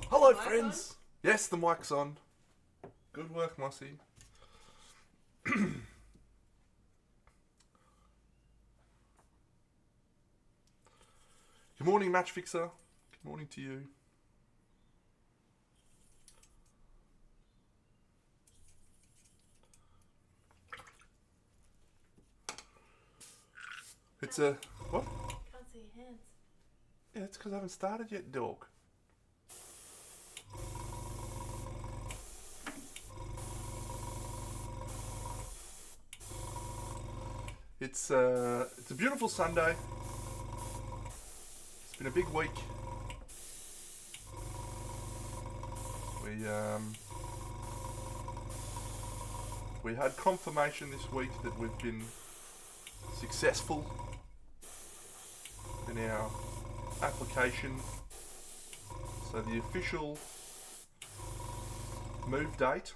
Hello, friends. Yes, the mic's on. Good work, Mossy. Good morning, Match Fixer. Good morning to you. It's a... What? Can't see your hands. Yeah, it's because I haven't started yet, dog. It's a beautiful Sunday. It's been a big week. We had confirmation this week that we've been successful in our application. So the official move date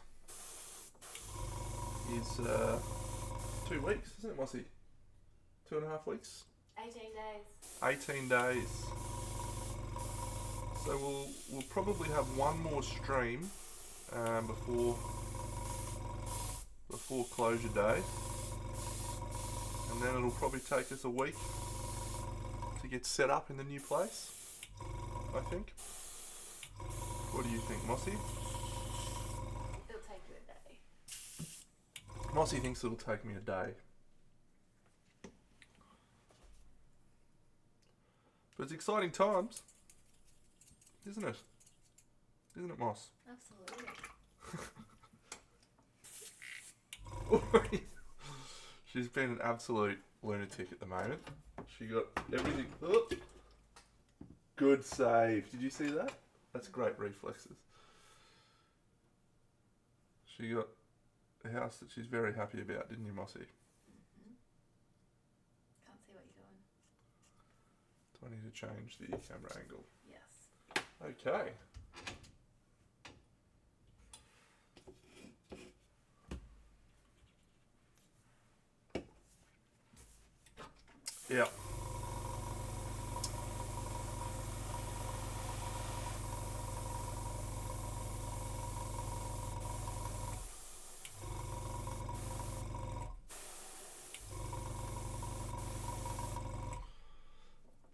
is 2 weeks, isn't it, Mossy? 2.5 weeks? 18 days. 18 days. So we'll probably have one more stream before closure day, and then it'll probably take us a week to get set up in the new place, I think. What do you think, Mossy? It'll take you a day. Mossy thinks it'll take me a day. But it's exciting times, isn't it? Isn't it, Moss? Absolutely. She's been an absolute lunatic at the moment. She got everything. Oh, good save. Did you see that? That's great reflexes. She got a house that she's very happy about, didn't you, Mossy? Mm-hmm. Can't see what you're doing. Do I need to change the camera angle? Yes. Okay. Yeah.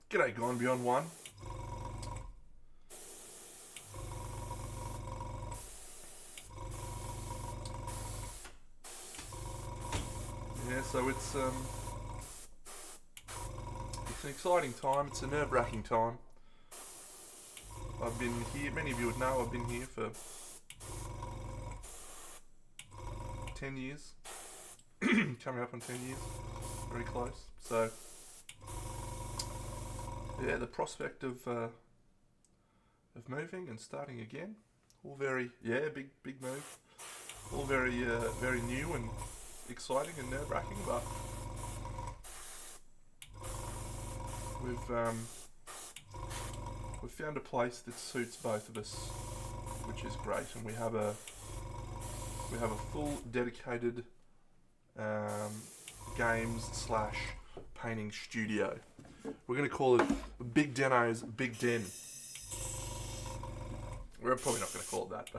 G'day, Gone Beyond One. Yeah, so it's an exciting time. It's a nerve-wracking time. I've been here. Many of you would know I've been here for 10 years. Coming up on 10 years. Very close. So, yeah, the prospect of moving and starting again, all very big move, all very new and exciting and nerve-wracking, but we've found a place that suits both of us, which is great, and we have a full dedicated games / painting studio. We're going to call it Big Deno's Big Den. We're probably not going to call it that,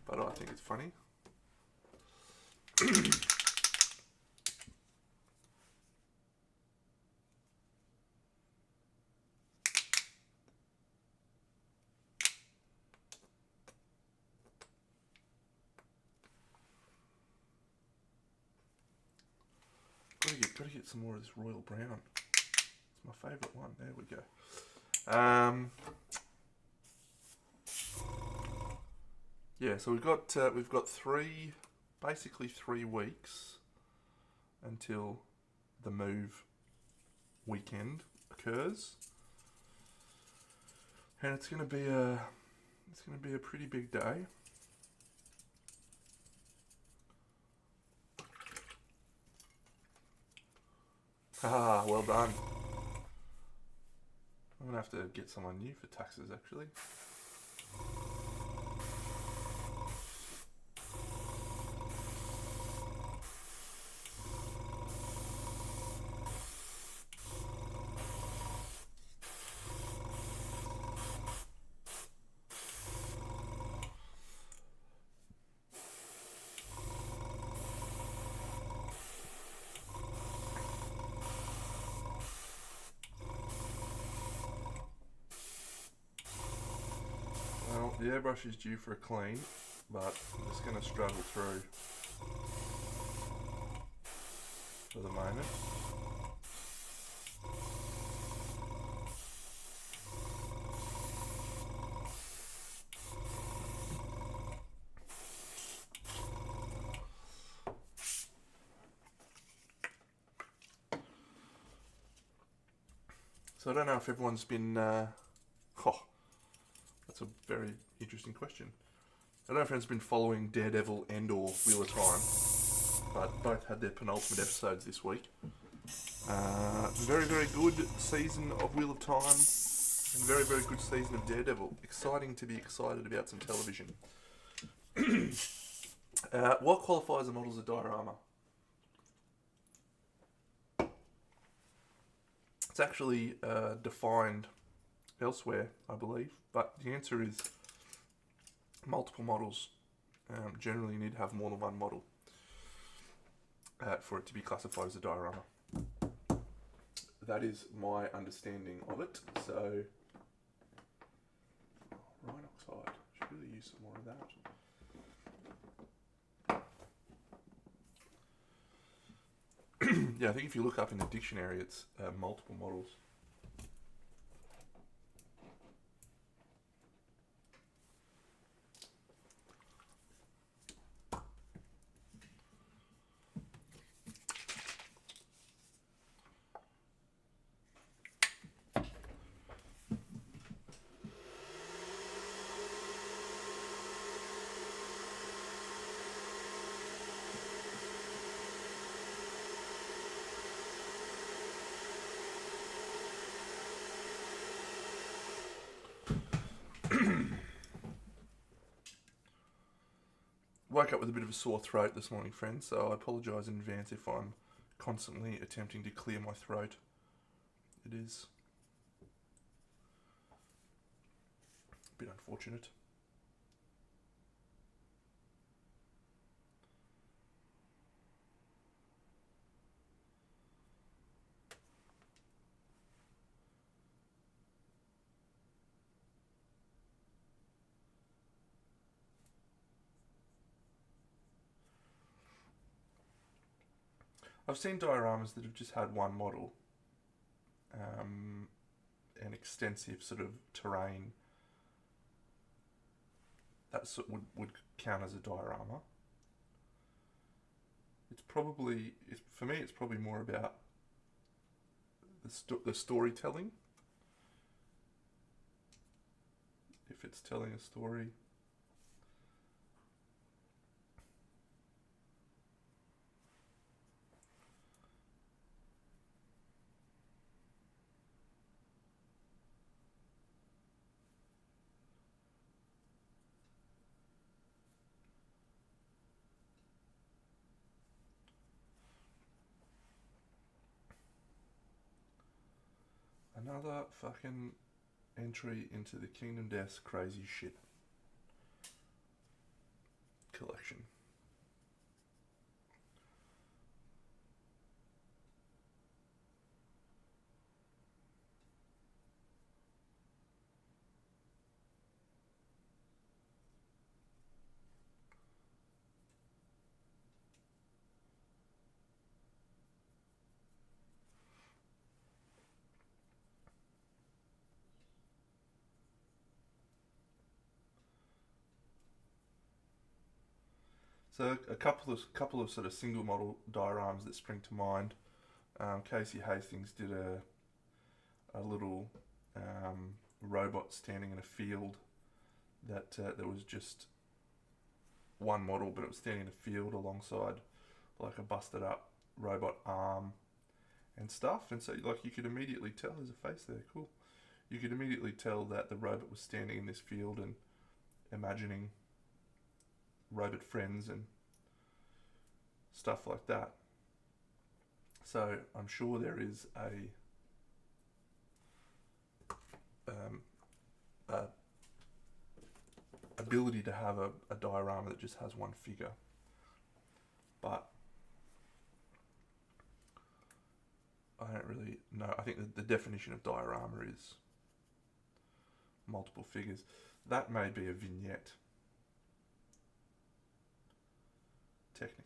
but I think it's funny. Gotta get some more of this royal brown. It's my favourite one. There we go. Yeah, so we've got basically 3 weeks until the move weekend occurs, and it's gonna be a pretty big day. Ah, well done. I'm gonna have to get someone new for taxes, actually. The airbrush is due for a clean, but I'm just going to struggle through for the moment. So I don't know if everyone's been... that's a very interesting question. I don't know if anyone's been following Daredevil and or Wheel of Time, but both had their penultimate episodes this week. Very, very good season of Wheel of Time and very, very good season of Daredevil. Exciting to be excited about some television. What qualifies a model as a diorama? It's actually defined elsewhere, I believe, but the answer is multiple models. Generally, you need to have more than one model for it to be classified as a diorama. That is my understanding of it. So, Rhine oxide. Should really use some more of that. Yeah, I think if you look up in the dictionary, it's multiple models. Woke up with a bit of a sore throat this morning, friends, so I apologise in advance if I'm constantly attempting to clear my throat. It is a bit unfortunate. I've seen dioramas that have just had one model, and extensive sort of terrain. That would count as a diorama. It's probably, for me, it's probably more about the storytelling. If it's telling a story. Another fucking entry into the Kingdom Death's crazy shit collection. So a couple of sort of single model dioramas that spring to mind. Casey Hastings did a little robot standing in a field that there was just one model, but it was standing in a field alongside like a busted up robot arm and stuff. And so like you could immediately tell there's a face there. Cool. You could immediately tell that the robot was standing in this field and imagining robot friends and stuff like that. So I'm sure there is a ability to have a diorama that just has one figure, but I don't really know. I think the definition of diorama is multiple figures. That may be a vignette, technically.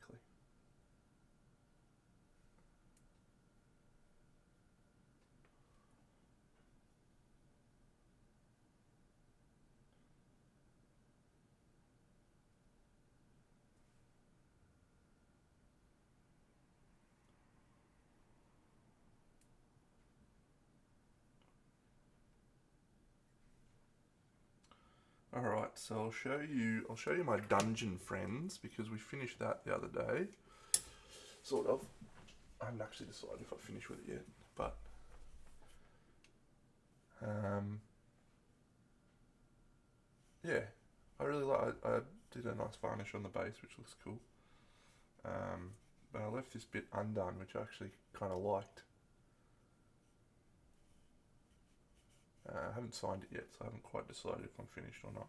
Alright, so I'll show you my dungeon friends, because we finished that the other day. Sort of. I haven't actually decided if I finish with it yet, but yeah, I really like. I did a nice varnish on the base, which looks cool. But I left this bit undone, which I actually kind of liked. I haven't signed it yet, so I haven't quite decided if I'm finished or not.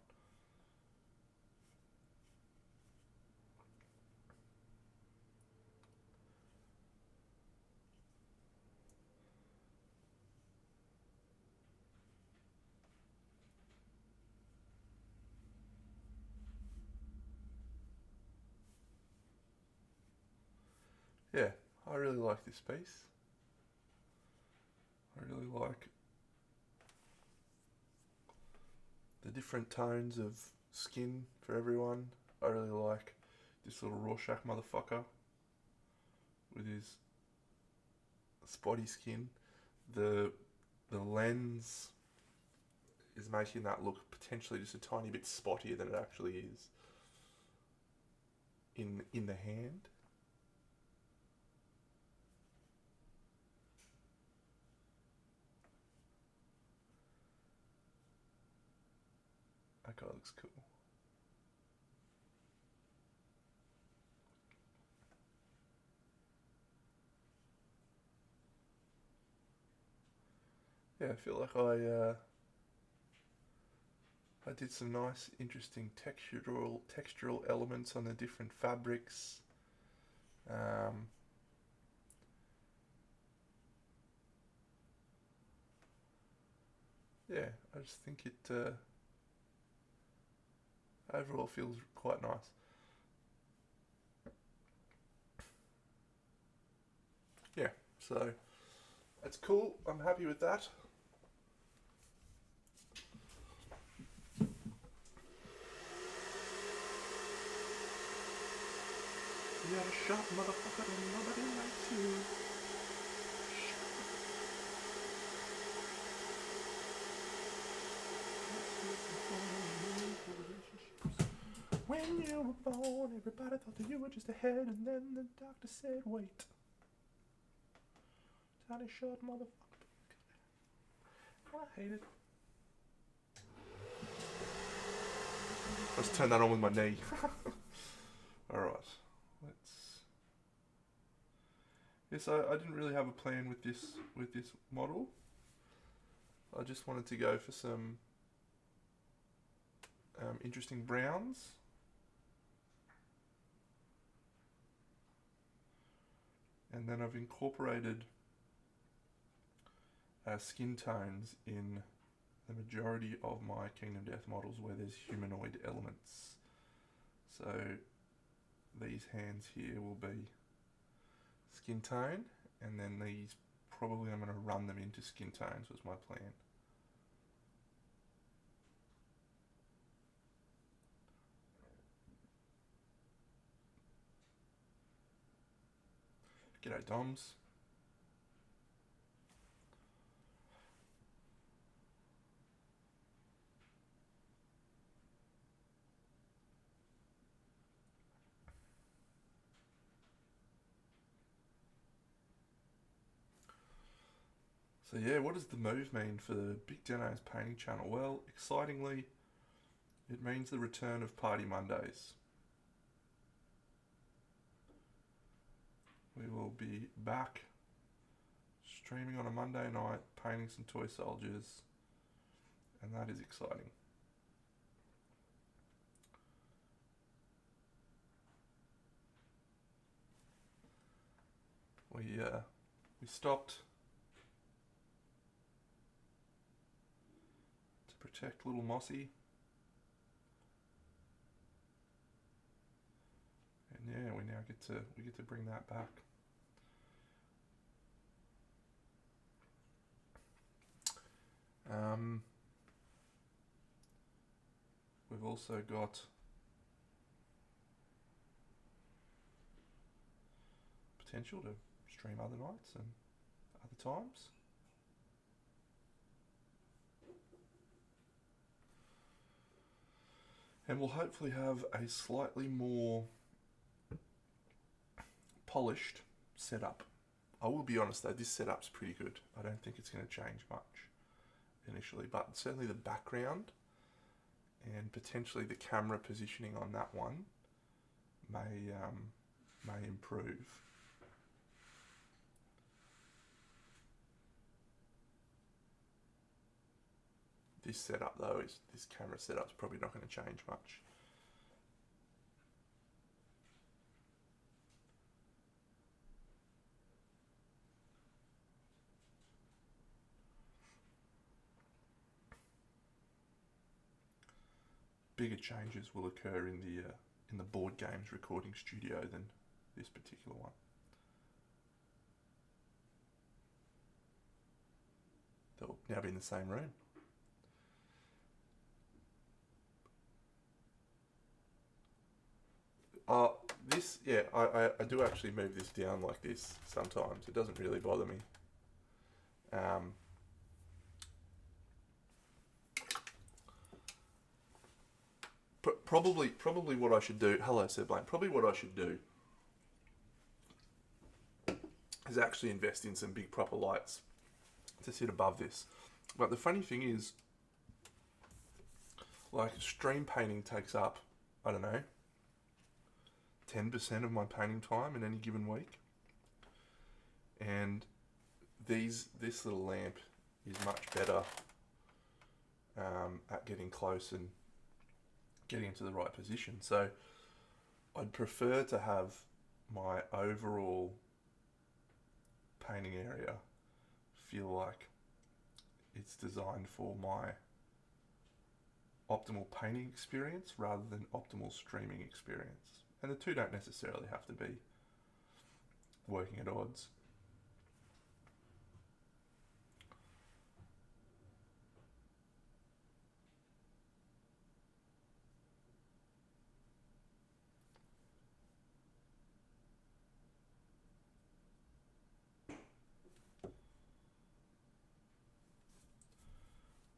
Yeah, I really like this piece. I really like the different tones of skin for everyone. I really like this little Rorschach motherfucker with his spotty skin. The lens is making that look potentially just a tiny bit spottier than it actually is in the hand. That guy looks cool. Yeah, I feel like I did some nice, interesting textural elements on the different fabrics. Yeah, I just think it overall feels quite nice. Yeah, so that's cool. I'm happy with that. You're a sharp motherfucker and nobody likes you. When you were born, everybody thought that you were just ahead, and then the doctor said, wait. Tiny short motherfucker. I hate it. Let's turn that on with my knee. Alright, let's... Yes, I didn't really have a plan with this model. I just wanted to go for some interesting browns. And then I've incorporated skin tones in the majority of my Kingdom Death models where there's humanoid elements. So these hands here will be skin tone, and then these probably I'm going to run them into skin tones was my plan. G'day Doms. So yeah, what does the move mean for the Big Deno's painting channel? Well, excitingly, it means the return of Party Mondays. We will be back streaming on a Monday night, painting some toy soldiers, and that is exciting. We stopped to Protect little Mossy. And yeah, we now get to bring that back. We've also got potential to stream other nights and other times. And we'll hopefully have a slightly more polished setup. I will be honest though, this setup's pretty good. I don't think it's going to change much initially, but certainly the background and potentially the camera positioning on that one may improve. This setup though, this camera setup's probably not going to change much. Bigger changes will occur in the board games recording studio than this particular one. They'll now be in the same room. This, yeah, I do actually move this down like this sometimes. It doesn't really bother me. Probably what I should do, hello Sir Blaine, probably what I should do is actually invest in some big proper lights to sit above this. But the funny thing is, like, stream painting takes up, I don't know, 10% of my painting time in any given week. And this little lamp is much better at getting close and getting into the right position. So I'd prefer to have my overall painting area feel like it's designed for my optimal painting experience rather than optimal streaming experience. And the two don't necessarily have to be working at odds.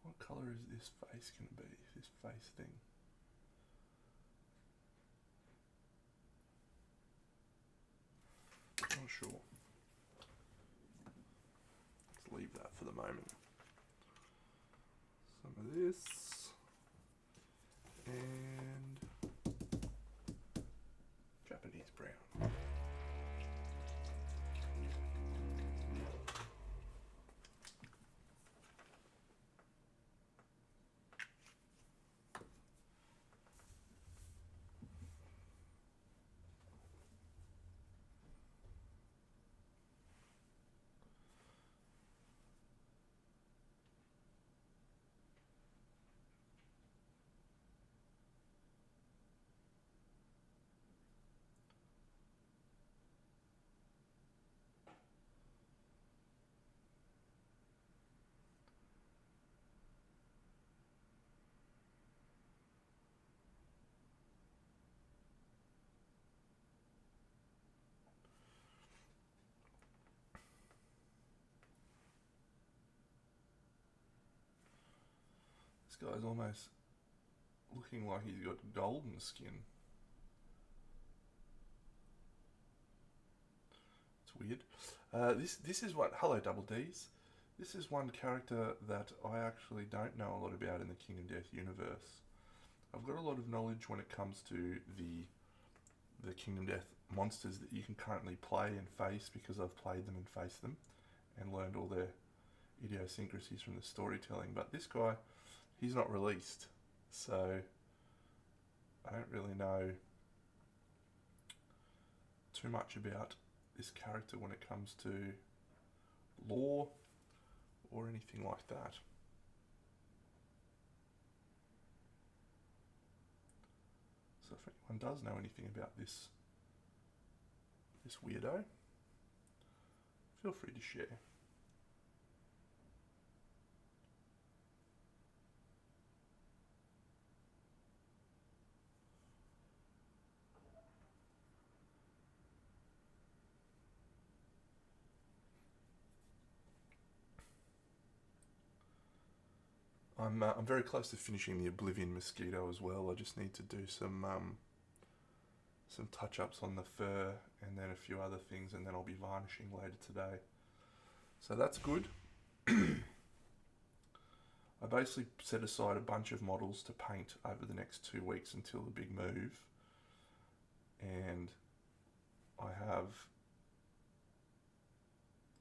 What colour is this face going to be, this face thing? Not sure. Let's leave that for the moment. Some of this. And Japanese brown. This guy's almost looking like he's got golden skin. It's weird. This is what, hello Double D's. This is one character that I actually don't know a lot about in the Kingdom Death universe. I've got a lot of knowledge when it comes to the Kingdom Death monsters that you can currently play and face because I've played them and faced them and learned all their idiosyncrasies from the storytelling. But this guy, he's not released, so I don't really know too much about this character when it comes to lore or anything like that. So if anyone does know anything about this weirdo, feel free to share. I'm very close to finishing the Oblivion mosquito as well. I just need to do some touch-ups on the fur and then a few other things, and then I'll be varnishing later today. So that's good. I basically set aside a bunch of models to paint over the next 2 weeks until the big move, and I have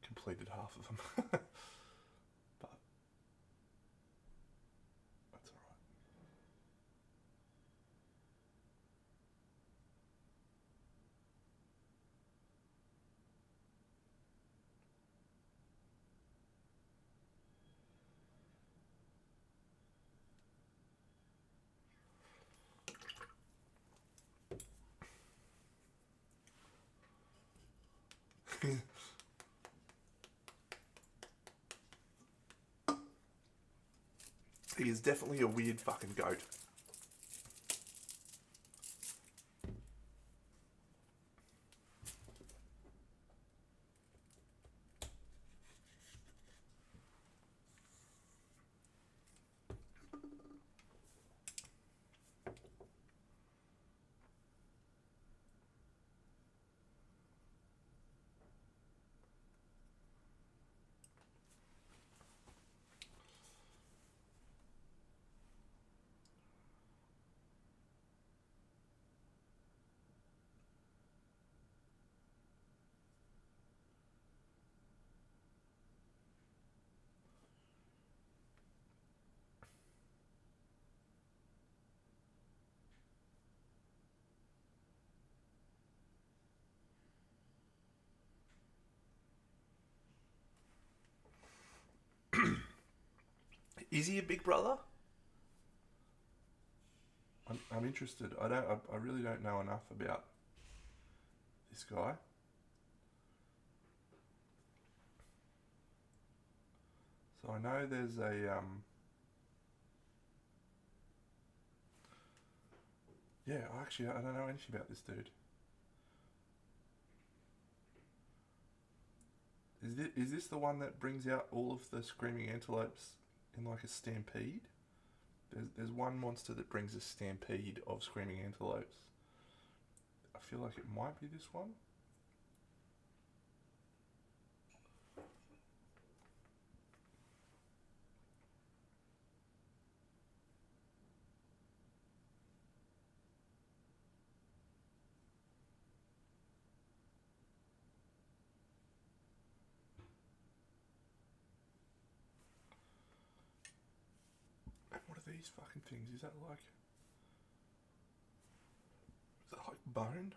completed half of them. But that's alright. He is definitely a weird fucking goat. Is he a big brother? I'm interested. I really don't know enough about this guy. So I know there's a yeah, actually I don't know anything about this dude. Is this the one that brings out all of the screaming antelopes in like a stampede? There's one monster that brings a stampede of screaming antelopes. I feel like it might be this one. And what are these fucking things? Is that like bone?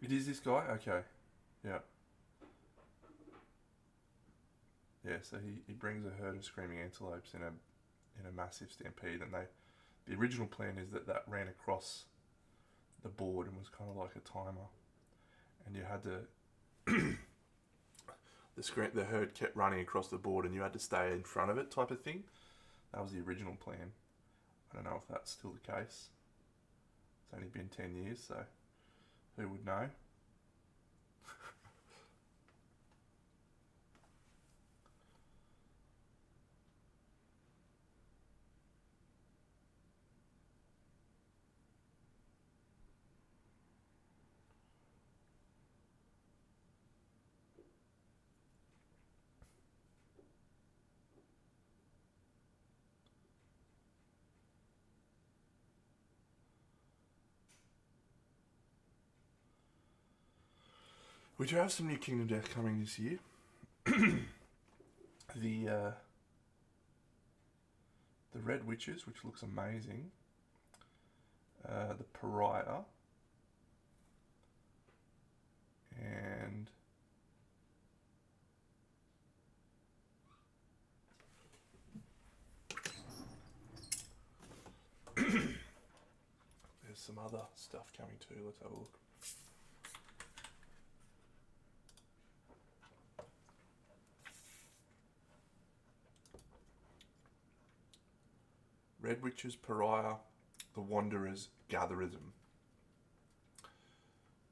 It is this guy? Okay. Yeah. Yeah, so he brings a herd of screaming antelopes in a massive stampede, and the original plan is that ran across the board and was kind of like a timer, and you had to the herd kept running across the board and you had to stay in front of it, type of thing. That was the original plan. I don't know if that's still the case. It's only been 10 years, so who would know? We do have some new Kingdom Death coming this year. The Red Witches, which looks amazing, the pariah, and there's some other stuff coming too. Let's have a look. Red Witches, Pariah, The Wanderers, Gatherism.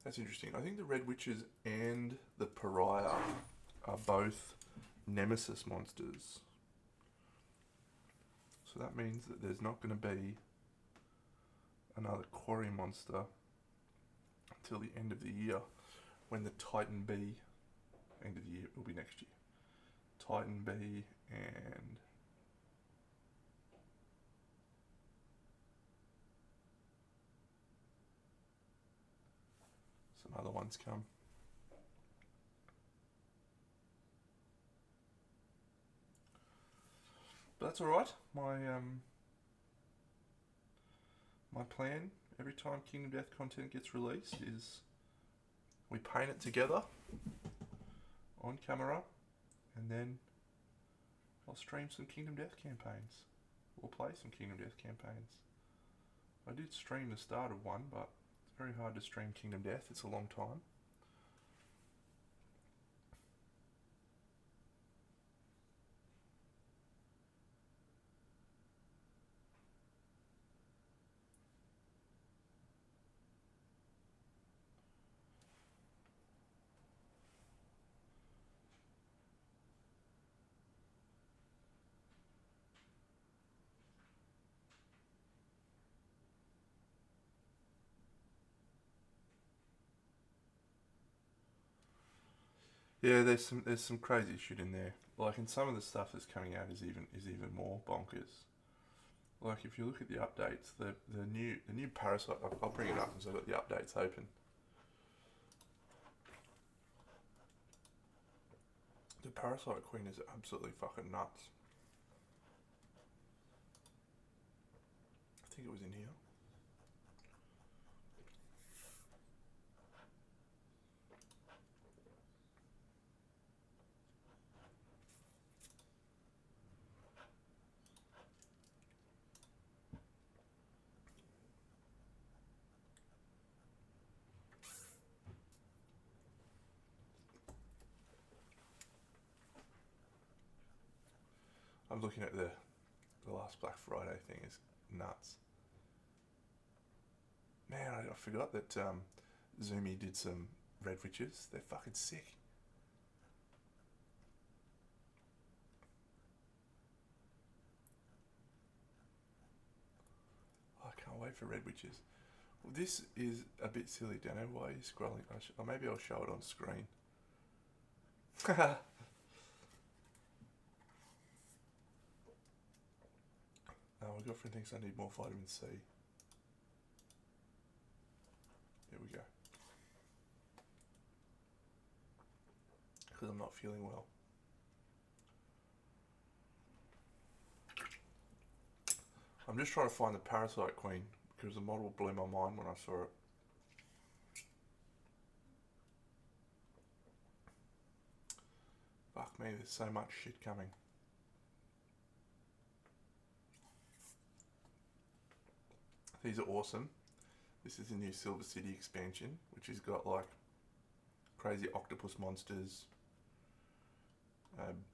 That's interesting. I think the Red Witches and the Pariah are both nemesis monsters. So that means that there's not going to be another quarry monster until the end of the year, when the Titan B, end of the year will be next year. Titan B and some other ones come. But that's alright. My plan every time Kingdom Death content gets released is we paint it together on camera, and then I'll stream some Kingdom Death campaigns. We'll play some Kingdom Death campaigns. I did stream the start of one, but it's very hard to stream Kingdom Death. It's a long time. Yeah, there's some crazy shit in there. Like, and some of the stuff that's coming out is even more bonkers. Like, if you look at the updates, the new Parasite, I'll bring it up because I've got the updates open. The Parasite Queen is absolutely fucking nuts. I think it was in here. I'm looking at the last Black Friday thing. Is nuts. Man, I forgot that Zumi did some Red Witches. They're fucking sick. I can't wait for Red Witches. Well, this is a bit silly, Dano. Why are you scrolling? Or maybe I'll show it on screen. Oh, my girlfriend thinks I need more vitamin C. Here we go. Because I'm not feeling well. I'm just trying to find the Parasite Queen because the model blew my mind when I saw it. Fuck me, there's so much shit coming. These are awesome. This is the new Silver City expansion, which has got like crazy octopus monsters,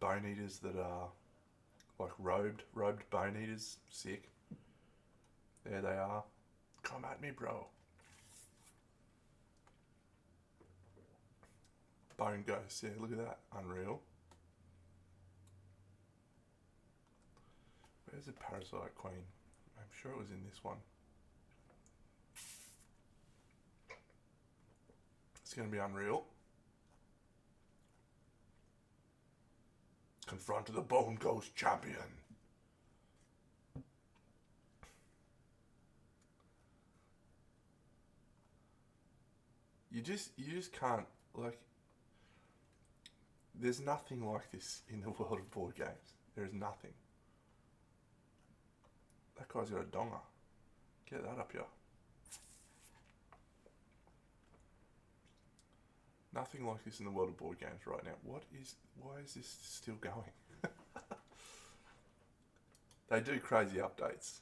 bone eaters that are like robed bone eaters. Sick. There they are. Come at me, bro. Bone ghosts. Yeah, look at that. Unreal. Where's the Parasite Queen? I'm sure it was in this one. It's going to be unreal. Confront the Bone Ghost Champion. You just can't, like, there's nothing like this in the world of board games. There is nothing. That guy's got a donger. Get that up here. Nothing like this in the world of board games right now. Why is this still going? They do crazy updates.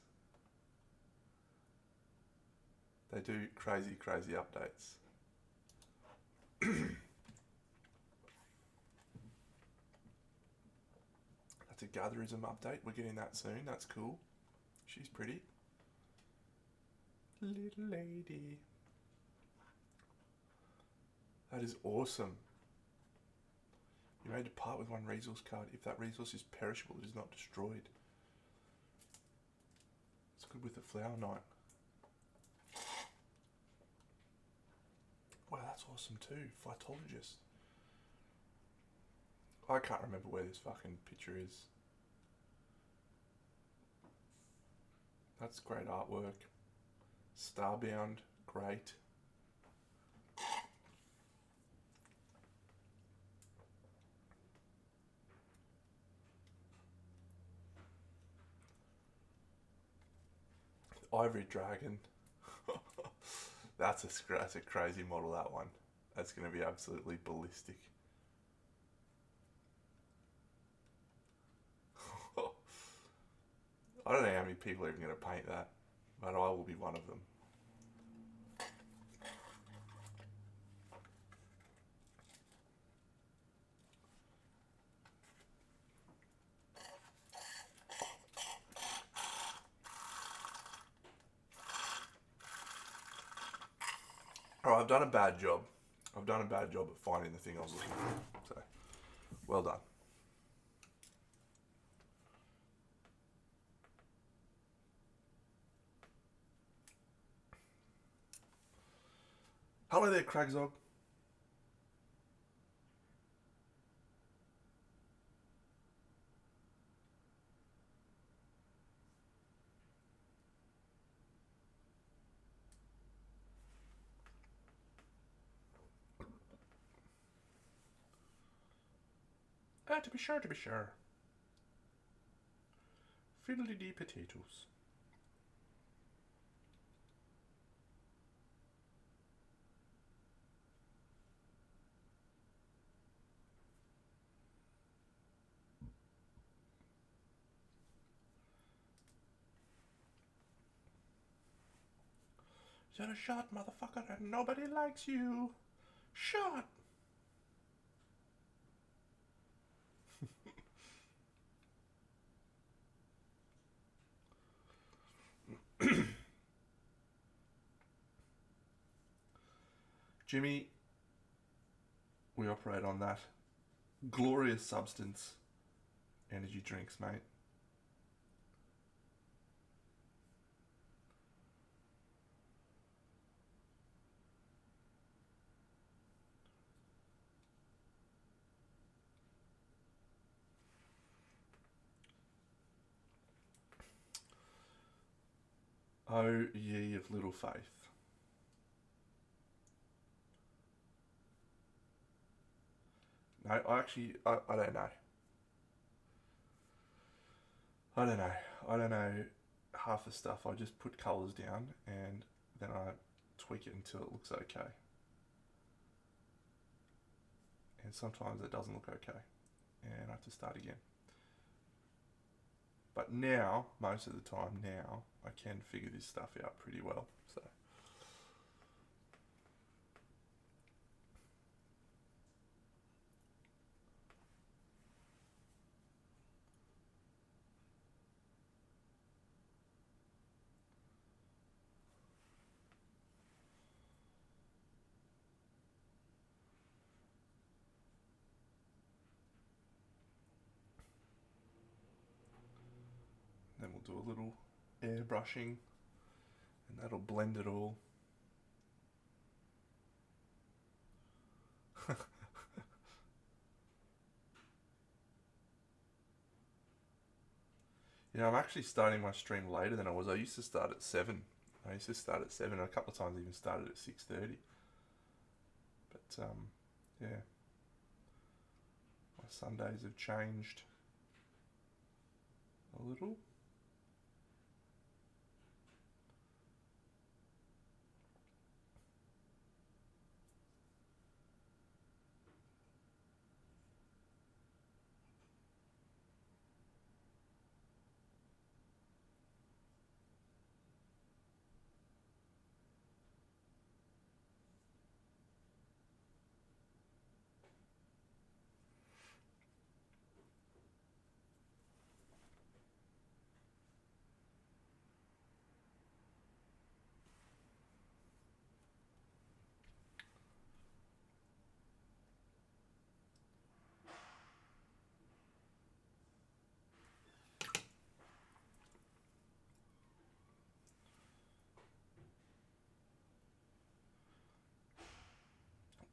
They do crazy updates. That's a Gatherism update. We're getting that soon. That's cool. She's pretty. Little lady. That is awesome. You may depart with one resource card. If that resource is perishable, it is not destroyed. It's good with the Flower Knight. Wow, that's awesome too. Phytologist. I can't remember where this fucking picture is. That's great artwork. Starbound, great. Ivory Dragon. That's a crazy model, that one. That's going to be absolutely ballistic. I don't know how many people are even going to paint that, but I will be one of them. Alright, I've done a bad job. I've done a bad job at finding the thing I was looking for. So, well done. Hello there, Cragzog. To be sure, to be sure. Fiddly-dee potatoes. You're a shot, motherfucker, and nobody likes you. Shot! Jimmy, we operate on that glorious substance. Energy drinks, mate. O ye of little faith. No, I don't know. I don't know half the stuff. I just put colours down and then I tweak it until it looks okay. And sometimes it doesn't look okay. And I have to start again. But now, most of the time now, I can figure this stuff out pretty well. So. Then we'll do a little airbrushing and that'll blend it all. You know, I'm actually starting my stream later than I was. I used to start at 7. I used to start at 7. A couple of times I even started at 6:30. But, yeah. My Sundays have changed a little.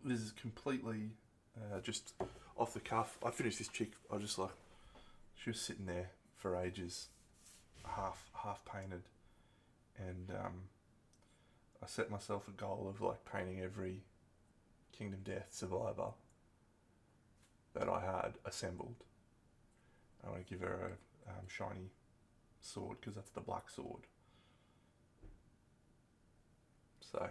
this is completely just off the cuff. I finished this chick. I just like, she was sitting there for ages, half painted, and I set myself a goal of like painting every Kingdom Death survivor that I had assembled. I want to give her a shiny sword because that's the black sword. So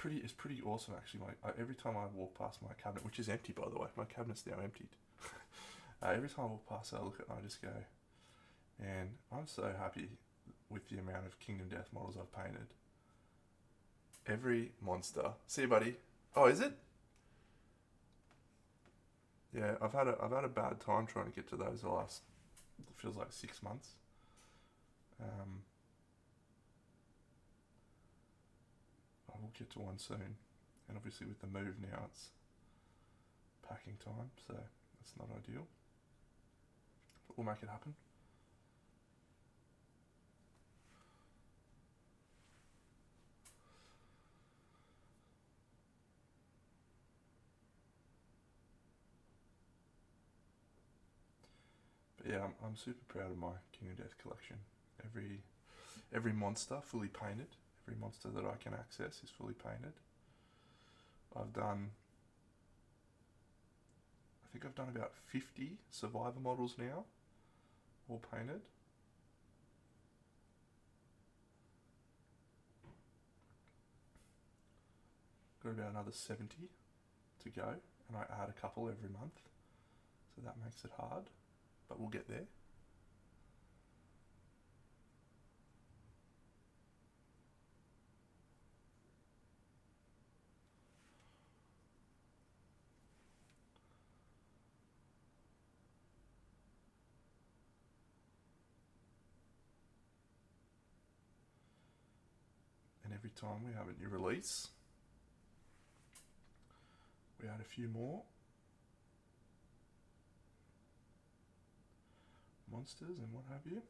it's pretty awesome actually. Every time I walk past my cabinet, which is empty by the way, my cabinet's now emptied. Every time I walk past it, I look at it and I just go, man, I'm so happy with the amount of Kingdom Death models I've painted. Every monster. See you, buddy. Oh, is it? Yeah, I've had a bad time trying to get to those the last, it feels like 6 months. I will get to one soon, and obviously with the move now, it's packing time, so that's not ideal. But we'll make it happen. But yeah, I'm super proud of my King of Death collection. Every monster fully painted. Every monster that I can access is fully painted. I think I've done about 50 survivor models now, all painted. Got about another 70 to go, and I add a couple every month, so that makes it hard, but we'll get there. And every time we have a new release, we add a few more monsters and what have you.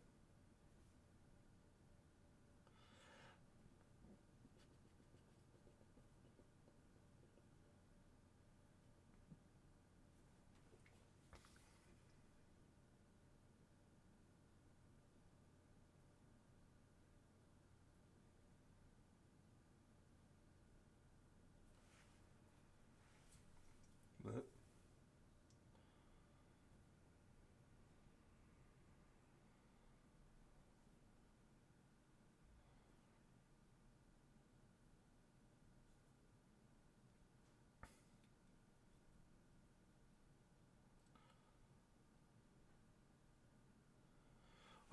But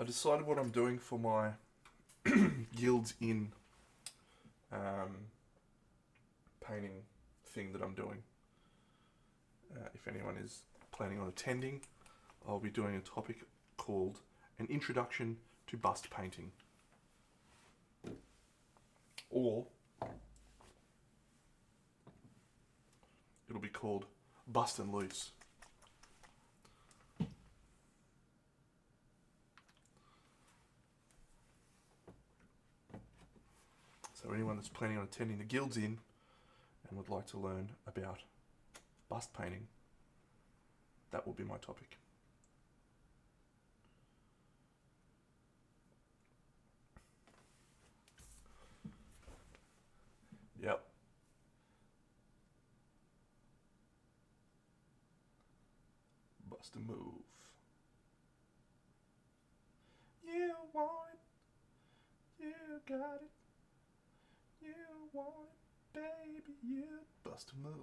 I decided what I'm doing for my Guilds in painting thing that I'm doing. If anyone is planning on attending, I'll be doing a topic called An Introduction to Bust Painting. Or it'll be called Bust and Loose. So anyone that's planning on attending the Guilds in and would like to learn about bust painting, that will be my topic. Yep. Bust a move. You want it. You got it. You want it, baby. You bust a move.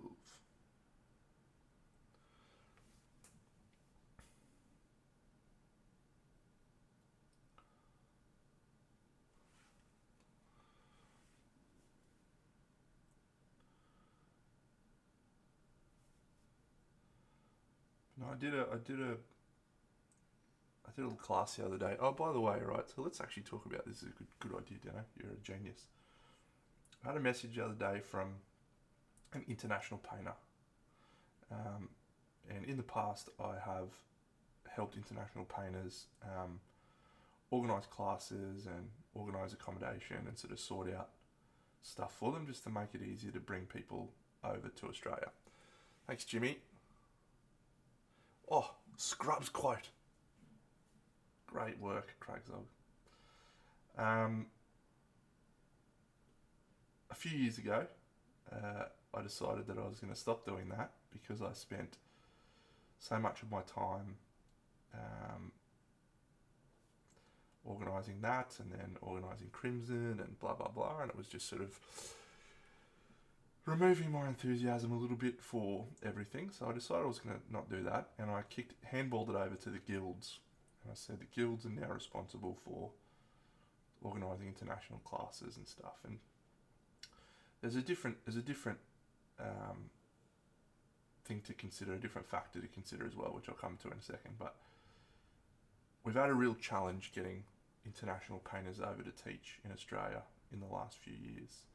No, I did a little class the other day. Oh, by the way, right, so let's actually talk about this. This is a good idea, Dano. You're a genius. I had a message the other day from an international painter. And in the past, I have helped international painters organise classes and organise accommodation and sort of sort out stuff for them just to make it easier to bring people over to Australia. Thanks, Jimmy. Oh, Scrubs quote. Great work, Craigsog. A few years ago, I decided that I was going to stop doing that because I spent so much of my time organising that and then organising Crimson and blah blah blah, and it was just sort of removing my enthusiasm a little bit for everything. So I decided I was going to not do that, and I handballed it over to the guilds, and I said the guilds are now responsible for organising international classes and stuff. And there's a different thing to consider, a different factor to consider as well, which I'll come to in a second. But we've had a real challenge getting international painters over to teach in Australia in the last few years,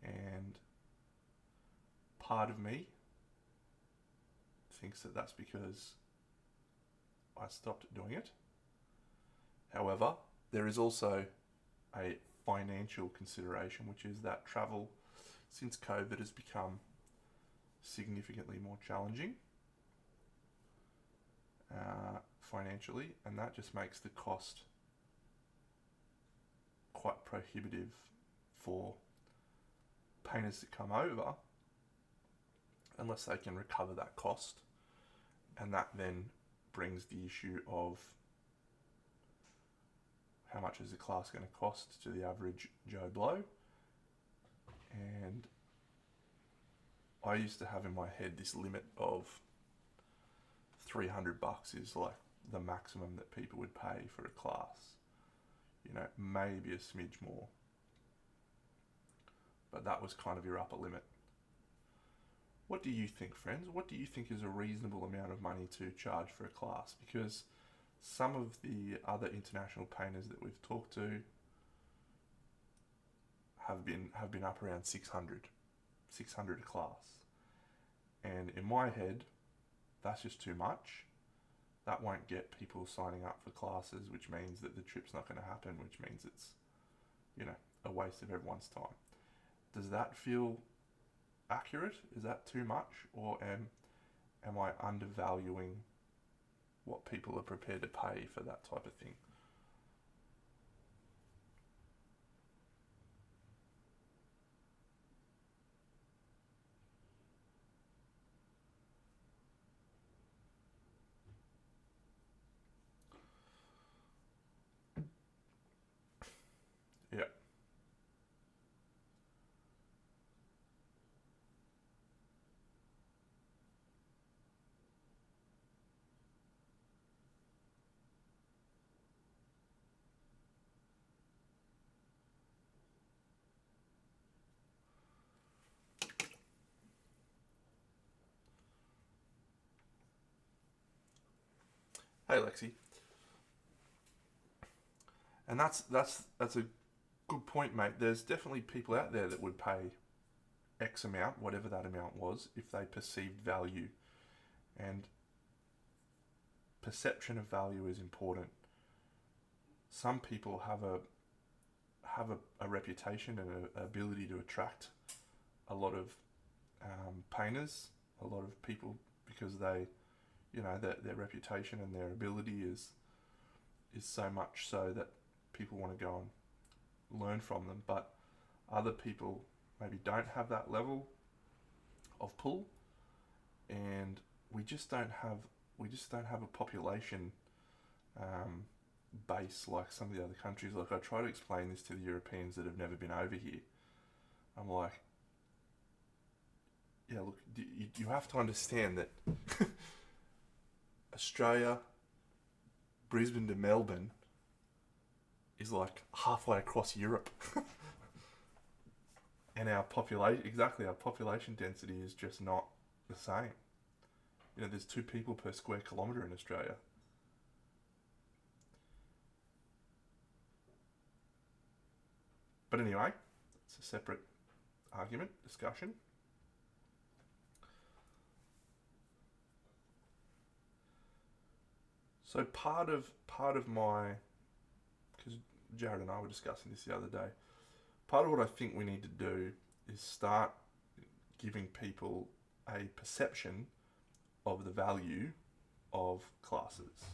and part of me thinks that that's because I stopped doing it. However, there is also a financial consideration, which is that travel since COVID has become significantly more challenging financially, and that just makes the cost quite prohibitive for painters to come over unless they can recover that cost, and that then brings the issue of how much is the class going to cost to the average Joe Blow. And I used to have in my head this limit of $300 is like the maximum that people would pay for a class. You know, maybe a smidge more, but that was kind of your upper limit. What do you think, friends? What do you think is a reasonable amount of money to charge for a class? Because some of the other international painters that we've talked to have been up around 600 a class. And in my head, that's just too much. That won't get people signing up for classes, which means that the trip's not going to happen, which means it's, you know, a waste of everyone's time. Does that feel accurate? Is that too much? Or am I undervaluing what people are prepared to pay for that type of thing? Yeah. Hey, Lexi. And that's a good point, mate. There's definitely people out there that would pay X amount, whatever that amount was, if they perceived value. And perception of value is important. Some people have a reputation and an ability to attract a lot of painters, a lot of people, because they, you know, their reputation and their ability is so much so that people want to go and learn from them. But other people maybe don't have that level of pull, and we just don't have a population base like some of the other countries. Like, I try to explain this to the Europeans that have never been over here. I'm like, yeah, look, you have to understand that Australia, Brisbane to Melbourne, is like halfway across Europe. And our population density is just not the same. You know, there's 2 people per square kilometre in Australia. But anyway, it's a separate argument, discussion. So part of my, because Jared and I were discussing this the other day. Part of what I think we need to do is start giving people a perception of the value of classes.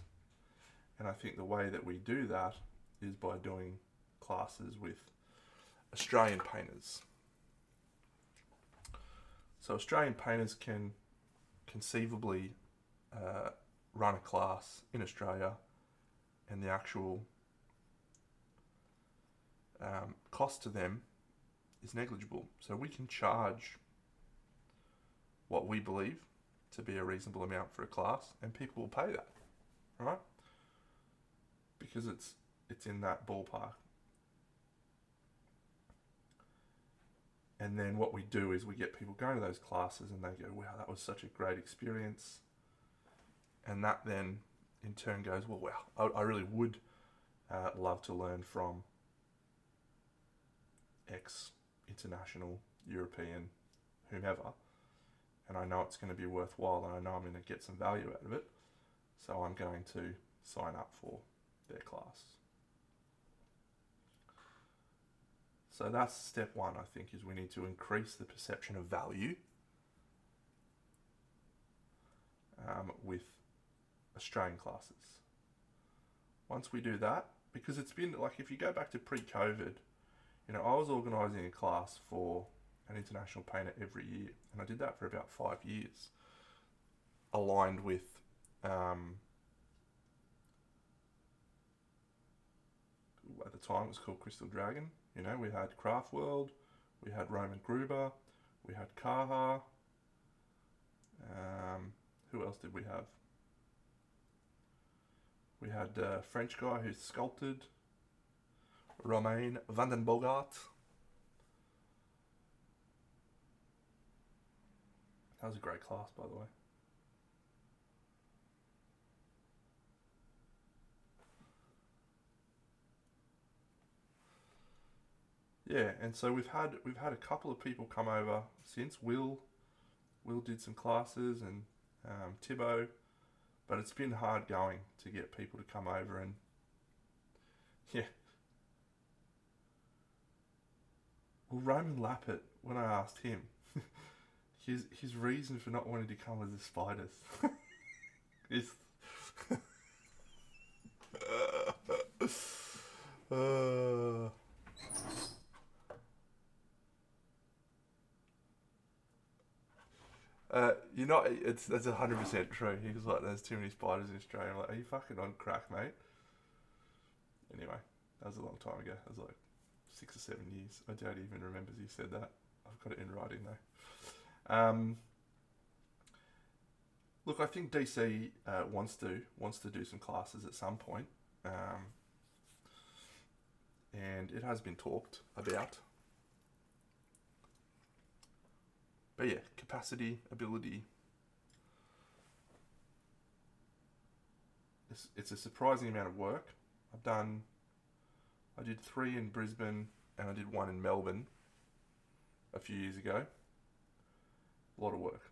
And I think the way that we do that is by doing classes with Australian painters. So Australian painters can conceivably run a class in Australia, and the actual cost to them is negligible. So we can charge what we believe to be a reasonable amount for a class, and people will pay that, right? Because it's in that ballpark. And then what we do is we get people going to those classes and they go, wow, that was such a great experience. And that then in turn goes, well, wow, I really would love to learn from X international, European, whomever. And I know it's going to be worthwhile, and I know I'm going to get some value out of it. So I'm going to sign up for their class. So that's step one, I think, is we need to increase the perception of value with Australian classes. Once we do that, because it's been, like, if you go back to pre-COVID, you know, I was organising a class for an international painter every year, and I did that for about 5 years, aligned with at the time it was called Crystal Dragon. You know, we had Craft World, we had Roman Gruber, we had Kaha. Who else did we have? We had a French guy who sculpted, Romain Vandenbogart. That was a great class, by the way. Yeah, and so we've had a couple of people come over since. Will did some classes, and Thibaut, but it's been hard going to get people to come over, and yeah. Well, Roman Lappet, when I asked him, his reason for not wanting to come was the spiders. Is you know, that's 100% true. He was like, "There's too many spiders in Australia." I'm like, "Are you fucking on crack, mate?" Anyway, that was a long time ago. That was like 6 or 7 years. I doubt he even remembers he said that. I've got it in writing though. Look, I think DC wants to do some classes at some point, and it has been talked about. But yeah, capacity, ability. It's a surprising amount of work. I did 3 in Brisbane, and I did 1 in Melbourne a few years ago. A lot of work.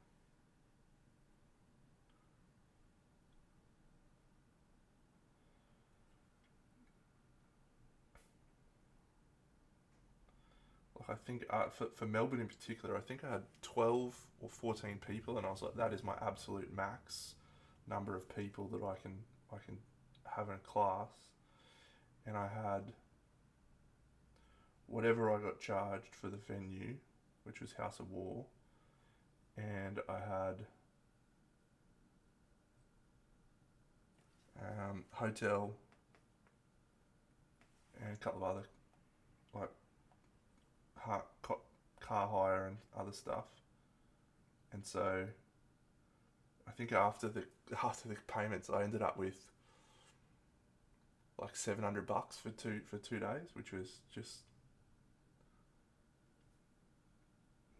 I think for Melbourne in particular, I think I had 12 or 14 people, and I was like, that is my absolute max number of people that I can have in a class. And I had whatever I got charged for the venue, which was House of War, and I had hotel and a couple of other like car hire and other stuff. And so I think after the payments, I ended up with like $700 for 2 days, which was just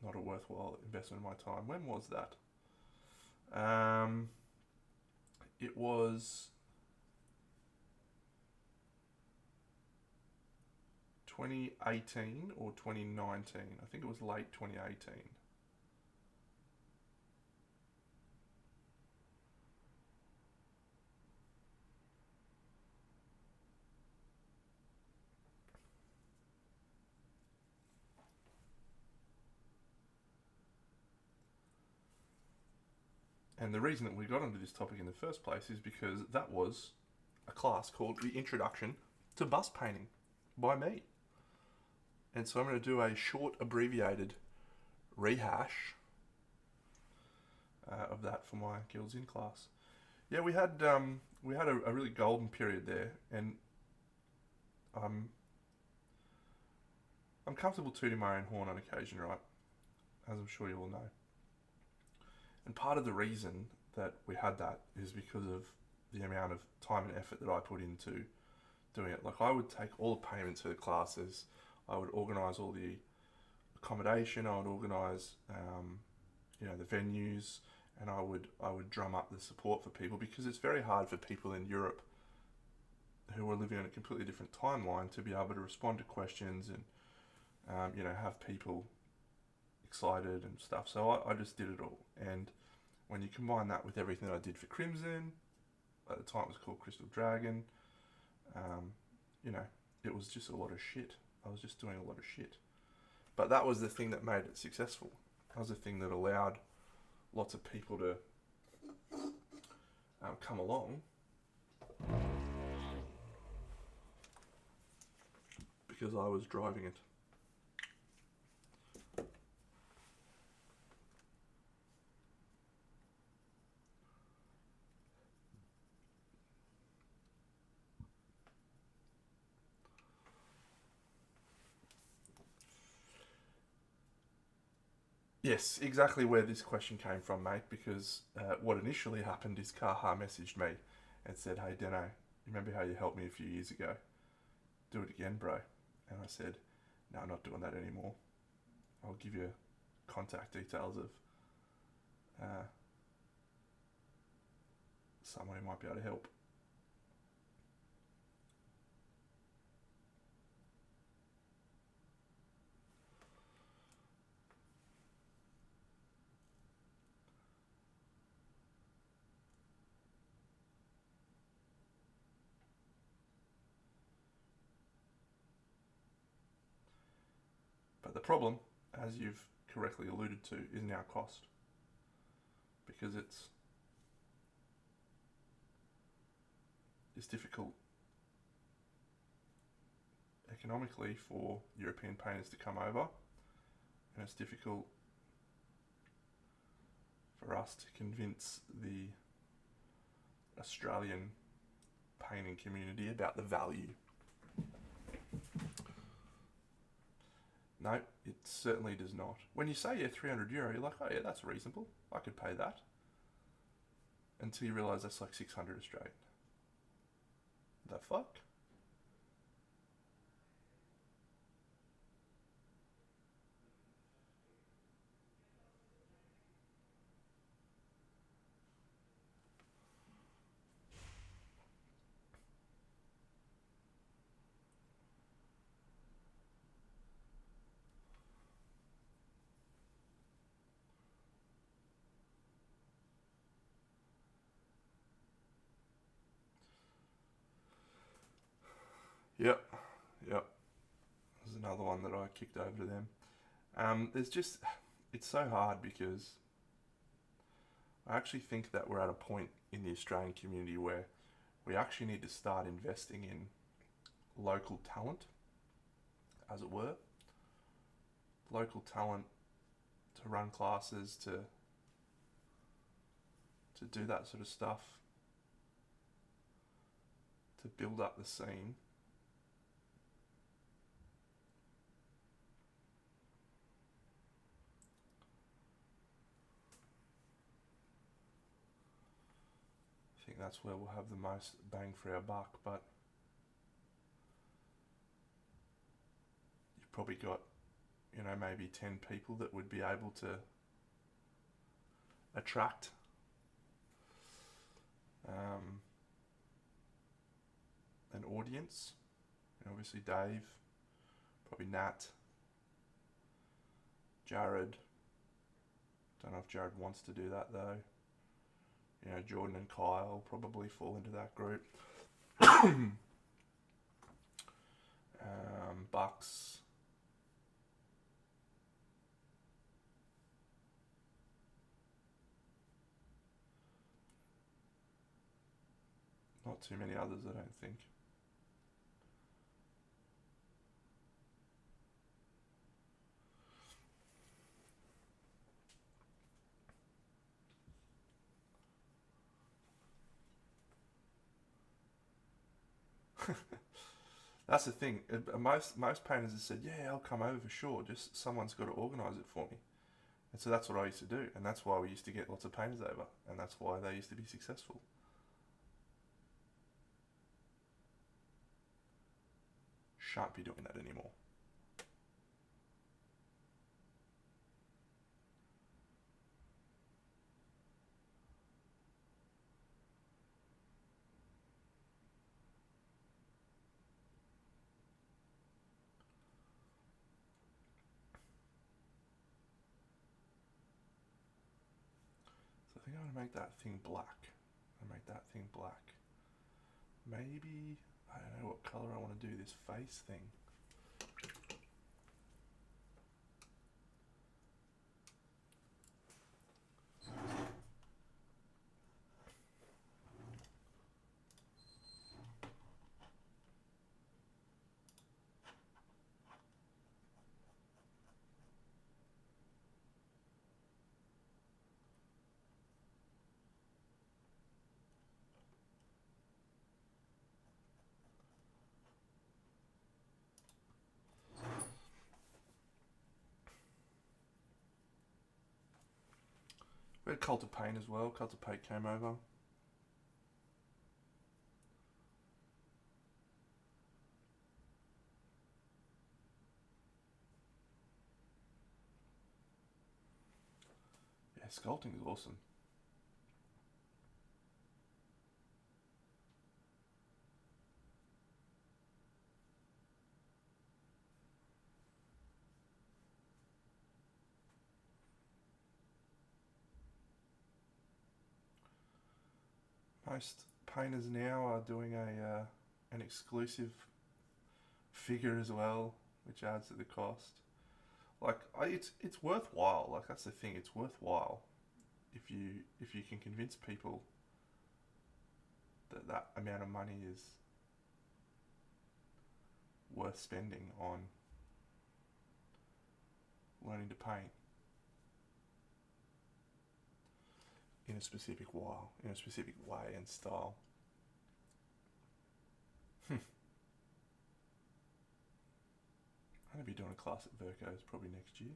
not a worthwhile investment of my time. When was that? It was 2018 or 2019. I think it was late 2018. And the reason that we got onto this topic in the first place is because that was a class called The Introduction to Bus Painting by me. And so I'm going to do a short, abbreviated rehash of that for my girls in class. Yeah, we had a really golden period there, and I'm comfortable tooting my own horn on occasion, right? As I'm sure you all know. And part of the reason that we had that is because of the amount of time and effort that I put into doing it. Like, I would take all the payments for the classes, I would organise all the accommodation, I would organise the venues, and I would drum up the support for people, because it's very hard for people in Europe who are living on a completely different timeline to be able to respond to questions and have people excited and stuff. So I just did it all. And when you combine that with everything that I did for Crimson, at the time it was called Crystal Dragon, it was just a lot of shit. I was just doing a lot of shit. But that was the thing that made it successful. That was the thing that allowed lots of people to come along, because I was driving it. Yes, exactly where this question came from, mate, because what initially happened is Kaha messaged me and said, "Hey, Deno, remember how you helped me a few years ago? Do it again, bro." And I said, "No, I'm not doing that anymore. I'll give you contact details of someone who might be able to help." But the problem, as you've correctly alluded to, is now cost. Because it's difficult economically for European painters to come over, and it's difficult for us to convince the Australian painting community about the value. No, it certainly does not. When you say, yeah, €300, you're like, oh yeah, that's reasonable. I could pay that. Until you realise that's like 600 Australian. The fuck? Yep. There's another one that I kicked over to them. It's so hard, because I actually think that we're at a point in the Australian community where we actually need to start investing in local talent, as it were. Local talent to run classes, to do that sort of stuff, to build up the scene. I think that's where we'll have the most bang for our buck, but you've probably got, maybe 10 people that would be able to attract an audience. Obviously Dave, probably Nat, Jared. Don't know if Jared wants to do that though. Jordan and Kyle probably fall into that group. Bucks. Not too many others, I don't think. That's the thing. Most painters have said, "Yeah, I'll come over for sure. Just someone's got to organise it for me." And so that's what I used to do, and that's why we used to get lots of painters over, and that's why they used to be successful. Shan't be doing that anymore. So I think I'm going to make that thing black. Maybe, I don't know what colour I want to do this face thing. We had Cult of Pain as well. Cult of Pain came over. Yeah, sculpting is awesome. Most painters now are doing an exclusive figure as well, which adds to the cost. Like it's worthwhile. Like that's the thing. It's worthwhile if you can convince people that that amount of money is worth spending on learning to paint in a specific way and style. I'm going to be doing a class at Verco's probably next year.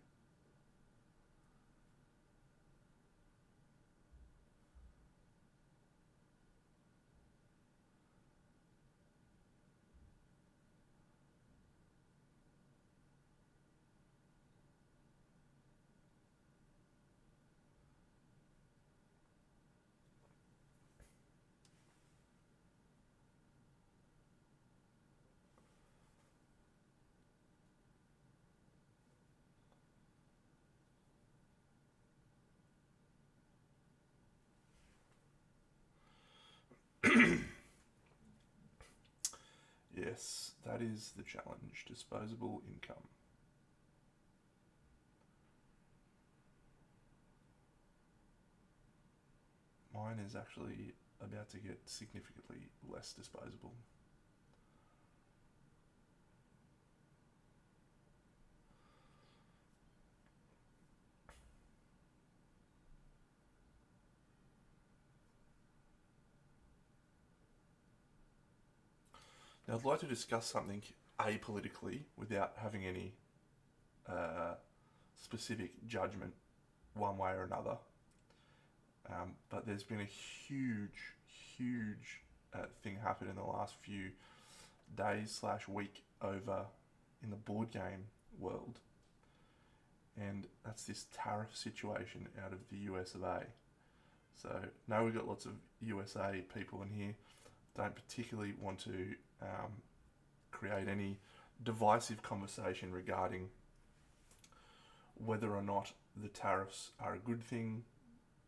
Yes, that is the challenge. Disposable income. Mine is actually about to get significantly less disposable. Now, I'd like to discuss something apolitically without having any specific judgment one way or another. But there's been a huge thing happen in the last few days/week over in the board game world, and that's this tariff situation out of the US of A. So now we've got lots of USA people in here. Don't particularly want to create any divisive conversation regarding whether or not the tariffs are a good thing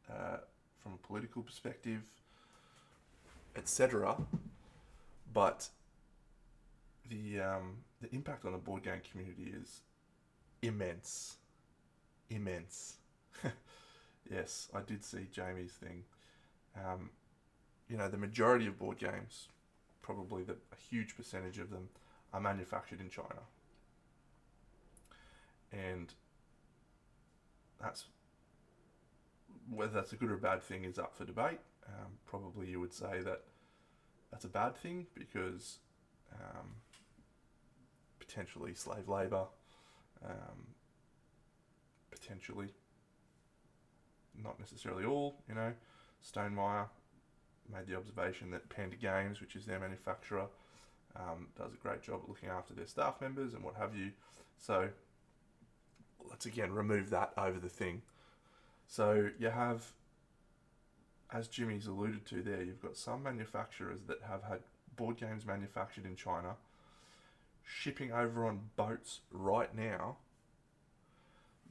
from a political perspective, etc. But the impact on the board game community is immense. Yes, I did see Jamie's thing. the majority of board games, probably a huge percentage of them, are manufactured in China. And that's, whether that's a good or a bad thing is up for debate. Probably you would say that that's a bad thing because potentially slave labour, potentially, not necessarily all, Stonemeyer made the observation that Panda Games, which is their manufacturer, does a great job at looking after their staff members and what have you. So let's again remove that over the thing. So you have, as Jimmy's alluded to there, you've got some manufacturers that have had board games manufactured in China shipping over on boats right now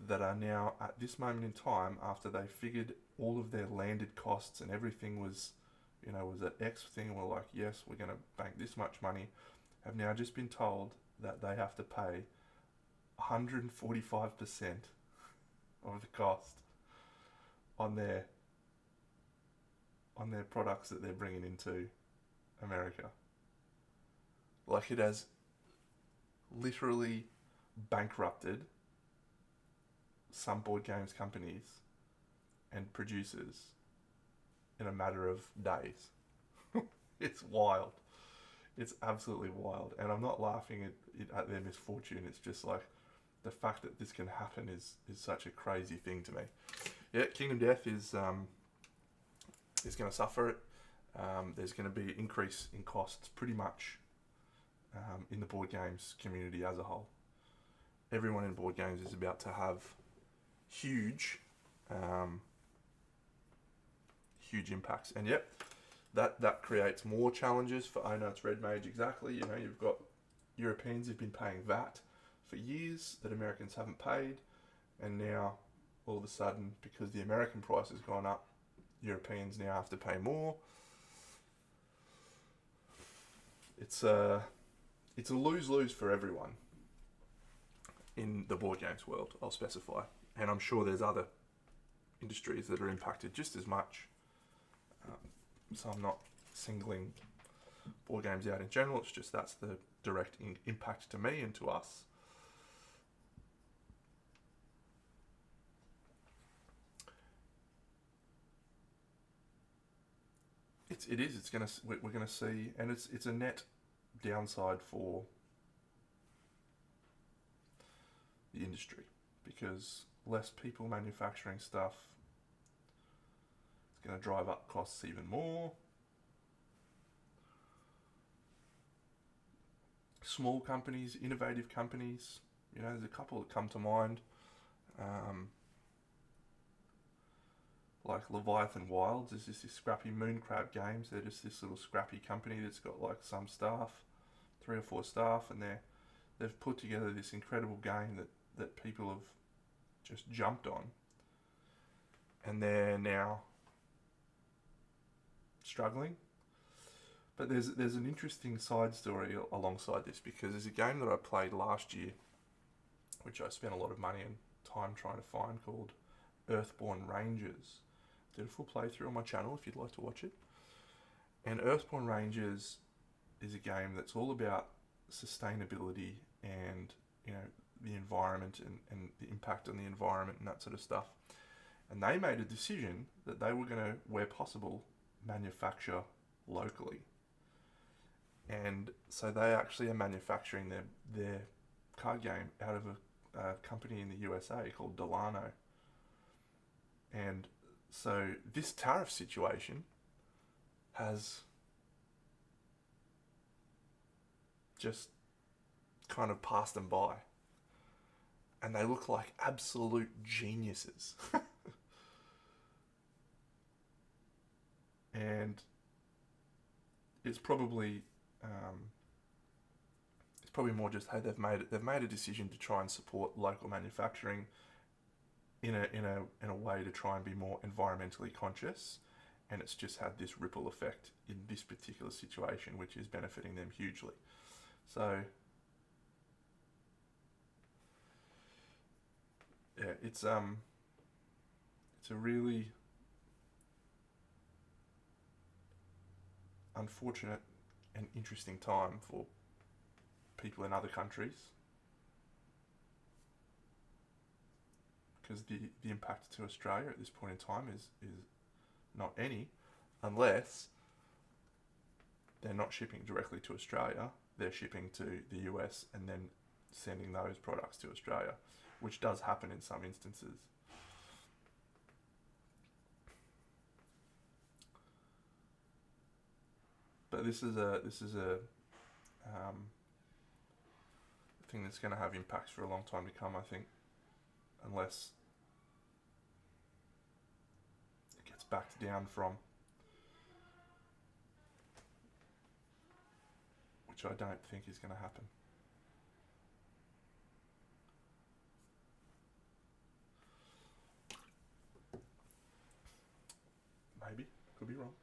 that are now, at this moment in time, after they figured all of their landed costs and everything was at X thing, we're like, yes, we're going to bank this much money, have now just been told that they have to pay 145% of the cost on their products that they're bringing into America. Like, it has literally bankrupted some board games companies and producers in a matter of days. It's wild. It's absolutely wild. And I'm not laughing at their misfortune. It's just like, the fact that this can happen is such a crazy thing to me. Yeah, Kingdom Death is going to suffer it. There's going to be an increase in costs pretty much in the board games community as a whole. Everyone in board games is about to have huge impacts. And yep, that creates more challenges for Onart's Red Mage. Exactly. You've got Europeans who've been paying VAT for years that Americans haven't paid, and now all of a sudden, because the American price has gone up, Europeans now have to pay more. It's a lose-lose for everyone in the board games world, I'll specify. And I'm sure there's other industries that are impacted just as much. So I'm not singling board games out in general, it's just that's the direct impact to me and to us. We're gonna see, and it's a net downside for the industry because less people manufacturing stuff, it's going to drive up costs even more. Small companies, innovative companies, there's a couple that come to mind, like Leviathan Wilds is just this scrappy moon crab games. They're just this little scrappy company that's got like some staff, 3 or 4 staff, and they've put together this incredible game that people have just jumped on, and they're now struggling. But there's an interesting side story alongside this, because there's a game that I played last year, which I spent a lot of money and time trying to find, called Earthborn Rangers. Did a full playthrough on my channel if you'd like to watch it. And Earthborn Rangers is a game that's all about sustainability and the environment and the impact on the environment and that sort of stuff. And they made a decision that they were going to, where possible, manufacture locally. And so they actually are manufacturing their card game out of a company in the USA called Delano. And so this tariff situation has just kind of passed them by. And they look like absolute geniuses. And it's probably more just, hey, they've made a decision to try and support local manufacturing in a way to try and be more environmentally conscious, and it's just had this ripple effect in this particular situation, which is benefiting them hugely. So yeah, it's a really unfortunate and interesting time for people in other countries, because the impact to Australia at this point in time is not any, unless they're not shipping directly to Australia, they're shipping to the US and then sending those products to Australia, which does happen in some instances. But this is a thing that's going to have impacts for a long time to come, I think, unless it gets backed down from, which I don't think is going to happen. Maybe, could be wrong.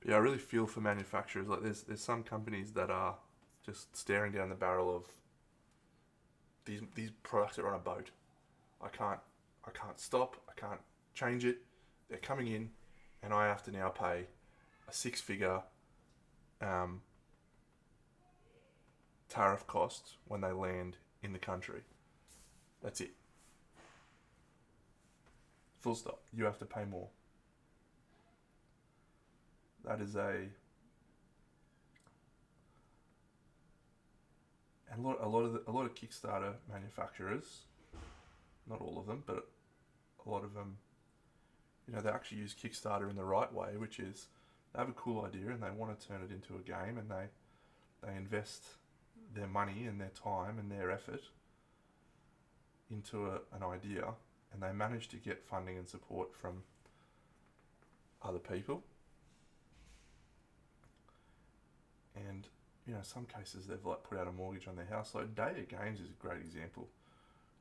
Yeah, I really feel for manufacturers. Like, there's some companies that are just staring down the barrel of these products that are on a boat. I can't stop. I can't change it. They're coming in, and I have to now pay a six-figure tariff cost when they land in the country. That's it. Full stop. You have to pay more. That is and a lot of Kickstarter manufacturers, not all of them, but a lot of them, they actually use Kickstarter in the right way, which is they have a cool idea and they want to turn it into a game, and they invest their money and their time and their effort into an idea, and they manage to get funding and support from other people. And some cases they've put out a mortgage on their house. Like Data Games is a great example,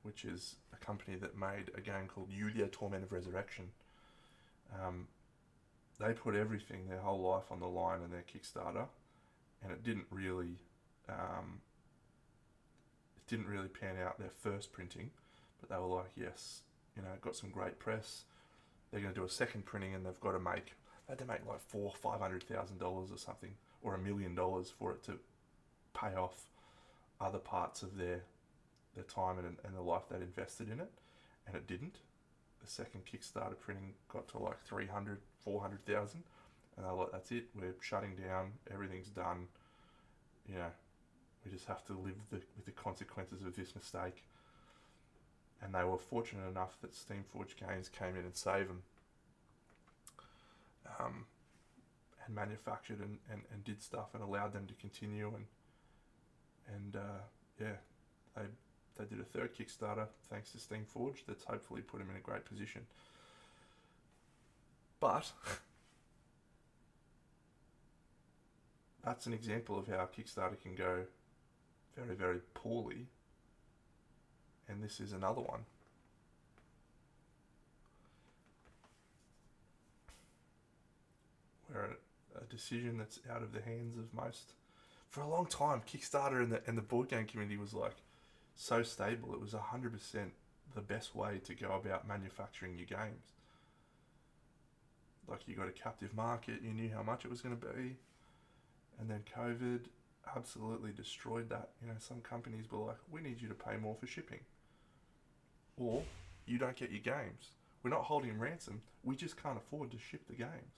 which is a company that made a game called Yulia: Torment of Resurrection. They put everything, their whole life, on the line in their Kickstarter, and it didn't really pan out their first printing, but they were like, yes, it got some great press. They're going to do a second printing, and they had to make like $400,000-$500,000 or something, or $1 million for it to pay off other parts of their time and the life they'd invested in it, and it didn't. The second Kickstarter printing got to like 300, 400,000, and they're like, that's it, we're shutting down, everything's done, we just have to live with the consequences of this mistake. And they were fortunate enough that Steamforged Games came in and saved them, and manufactured and did stuff and allowed them to continue, and they did a third Kickstarter thanks to Steamforged that's hopefully put them in a great position. But that's an example of how Kickstarter can go very, very poorly, and this is another one. Where a decision that's out of the hands of most. For a long time, Kickstarter and the board game community was like so stable. It was 100% the best way to go about manufacturing your games. Like, you got a captive market, you knew how much it was going to be, and then COVID absolutely destroyed that. Some companies were like, we need you to pay more for shipping, or you don't get your games. We're not holding ransom, we just can't afford to ship the games.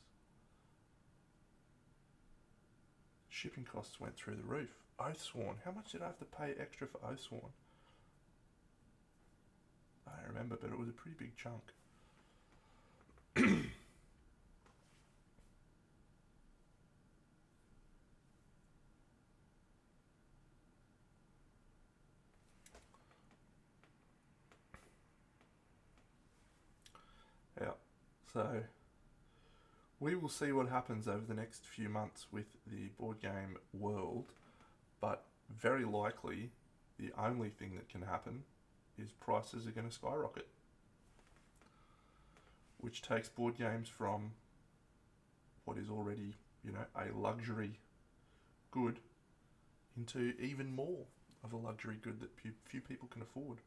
Shipping costs went through the roof. Oathsworn, how much did I have to pay extra for Oathsworn? I don't remember, but it was a pretty big chunk. Yeah, so we will see what happens over the next few months with the board game world, but very likely the only thing that can happen is prices are going to skyrocket, which takes board games from what is already, a luxury good into even more of a luxury good that few people can afford.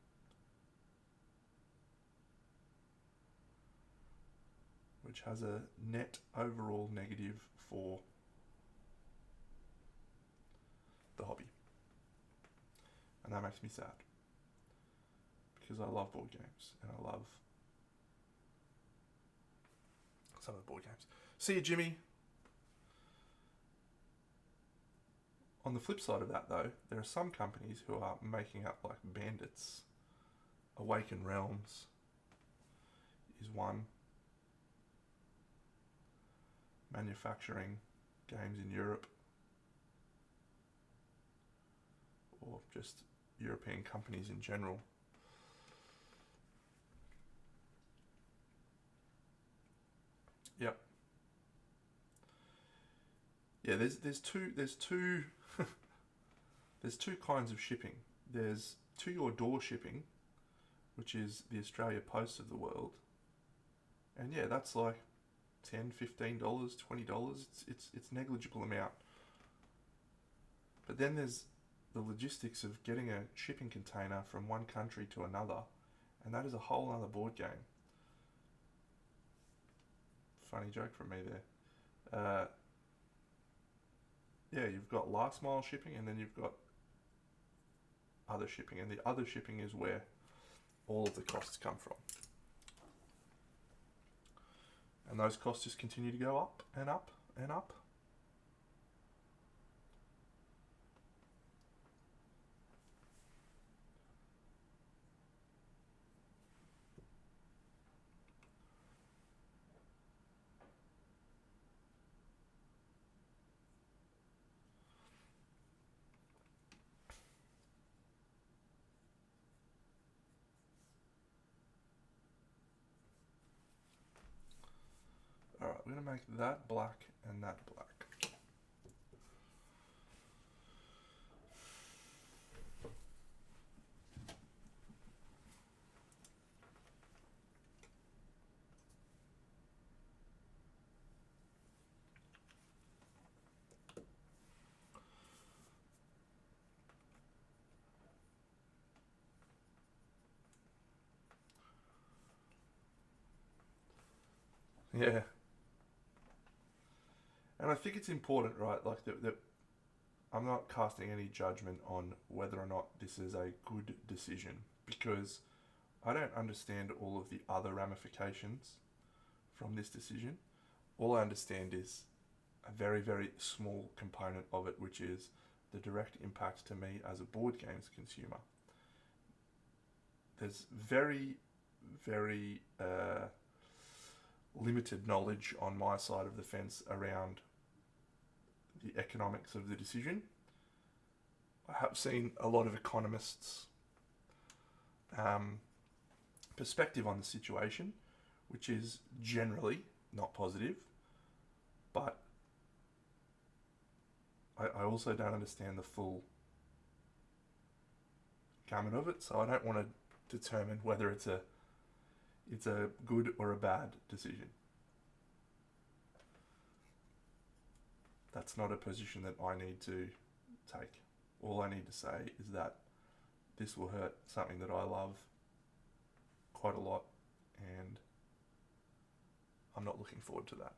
Which has a net overall negative for the hobby. And that makes me sad. Because I love board games and I love some of the board games. See you, Jimmy. On the flip side of that, though, there are some companies who are making up like Bandits. Awaken Realms is one. Manufacturing games in Europe, or just European companies in general. Yep. Yeah, there's two there's two kinds of shipping. There's to your door shipping, which is the Australia Post of the world, and yeah, that's like $10, $15, $20. It's negligible amount. But then there's the logistics of getting a shipping container from one country to another, and that is a whole other board game. Funny joke from me there. Yeah, you've got last mile shipping, and then you've got other shipping, and the other shipping is where all of the costs come from. And those costs just continue to go up and up and up. Alright, we're going to make that black and that black. Yeah. And I think it's important, right? Like that I'm not casting any judgment on whether or not this is a good decision, because I don't understand all of the other ramifications from this decision. All I understand is a very, very small component of it, which is the direct impact to me as a board games consumer. There's very, very limited knowledge on my side of the fence around the economics of the decision. I have seen a lot of economists' perspective on the situation, which is generally not positive, but I also don't understand the full gamut of it, so I don't want to determine whether it's a good or a bad decision. That's not a position that I need to take. All I need to say is that this will hurt something that I love quite a lot, and I'm not looking forward to that.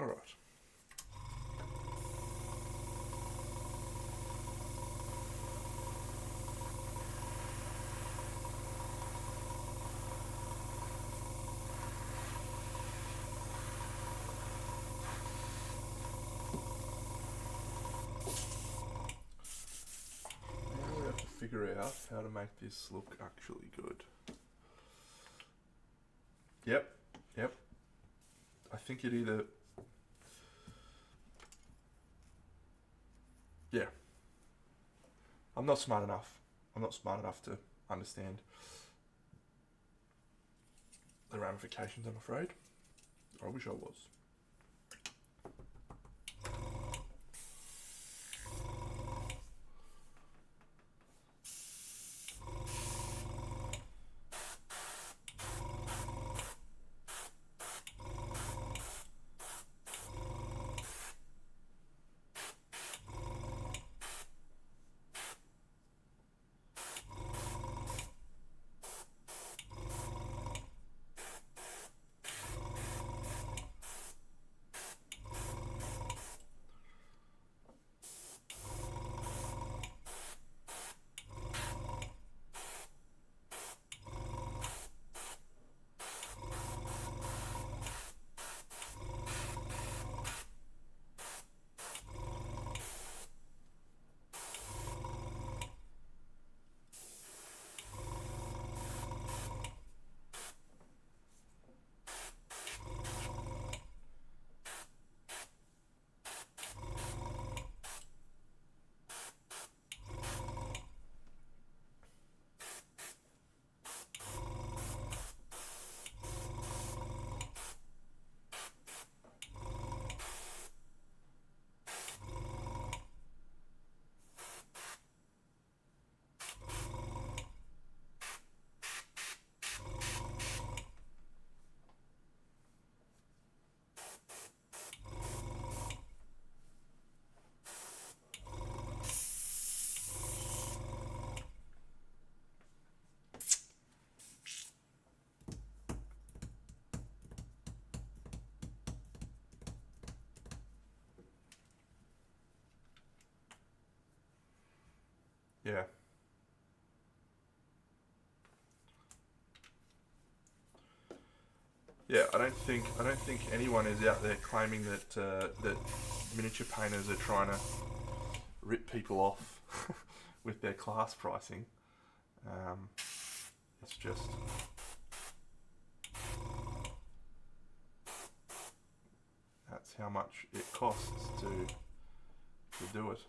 All right. Now we have to figure out how to make this look actually good. Yep. I think it either... Yeah. I'm not smart enough. To understand the ramifications, I'm afraid. I wish I was. Yeah. Yeah, I don't think anyone is out there claiming that that miniature painters are trying to rip people off with their class pricing. It's just that's how much it costs to do it.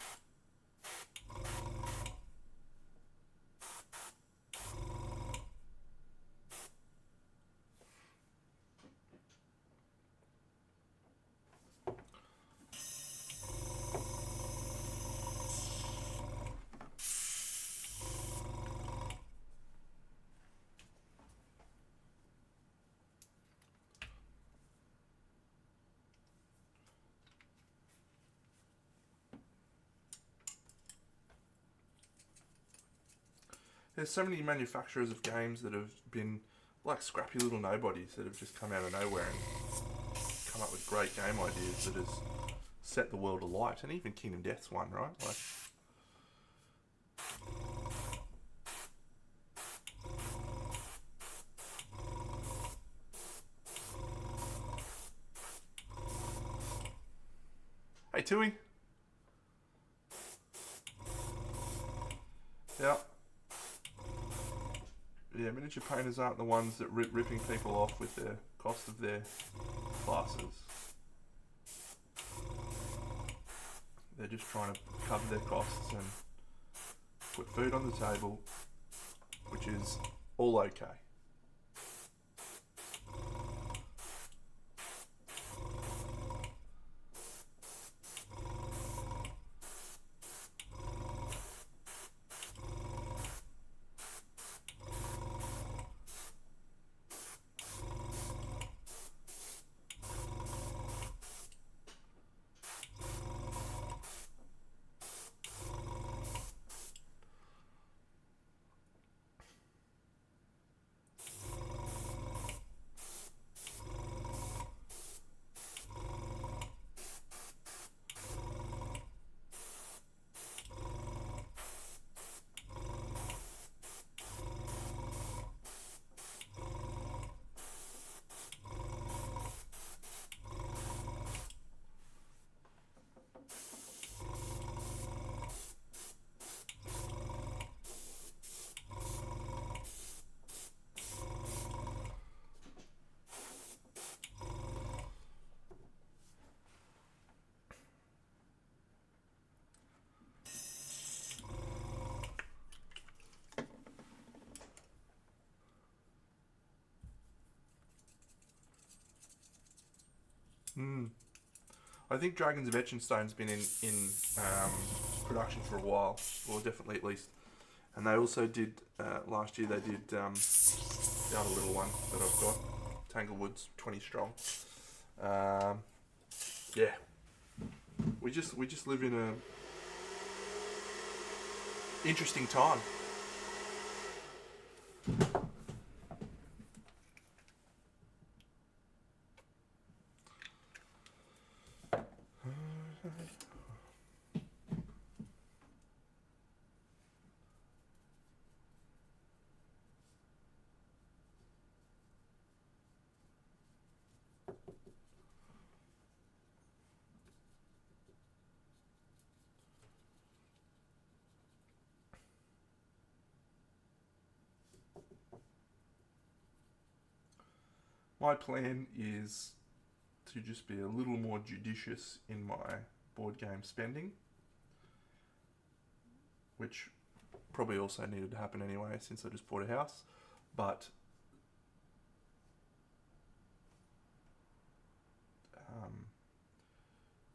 There's so many manufacturers of games that have been like scrappy little nobodies that have just come out of nowhere and come up with great game ideas that has set the world alight. And even Kingdom Death's one, right? Like, hey Tui. Yeah. Yeah, miniature painters aren't the ones that ripping people off with the cost of their classes. They're just trying to cover their costs and put food on the table, which is all okay. I think Dragons of Etchenstone's been in production for a while, or definitely at least. And they also did last year. They did the other little one that I've got, Tanglewoods, 20 strong. Yeah, we just live in a interesting time. My plan is to just be a little more judicious in my board game spending, which probably also needed to happen anyway since I just bought a house. But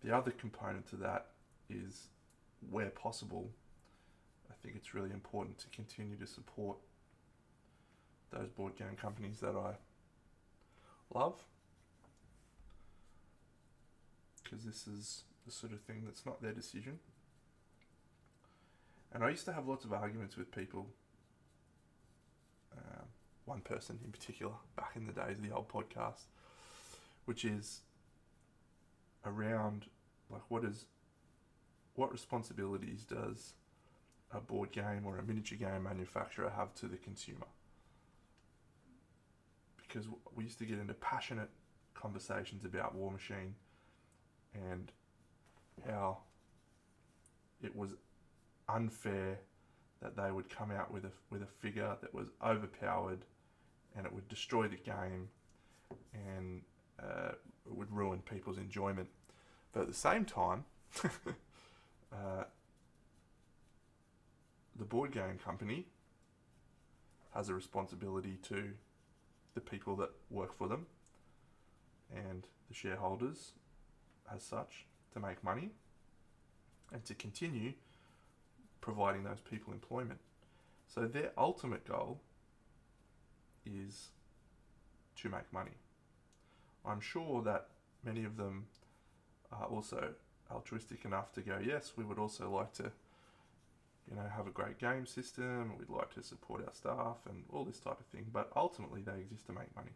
the other component to that is, where possible, I think it's really important to continue to support those board game companies that I love, because this is the sort of thing that's not their decision. And I used to have lots of arguments with people, one person in particular, back in the days of the old podcast, which is around, like, what responsibilities does a board game or a miniature game manufacturer have to the consumer? Because we used to get into passionate conversations about War Machine and how it was unfair that they would come out with a figure that was overpowered and it would destroy the game and it would ruin people's enjoyment. But at the same time, the board game company has a responsibility to the people that work for them and the shareholders as such to make money and to continue providing those people employment. So their ultimate goal is to make money. I'm sure that many of them are also altruistic enough to go, yes, we would also like to, have a great game system, we'd like to support our staff and all this type of thing, but ultimately they exist to make money.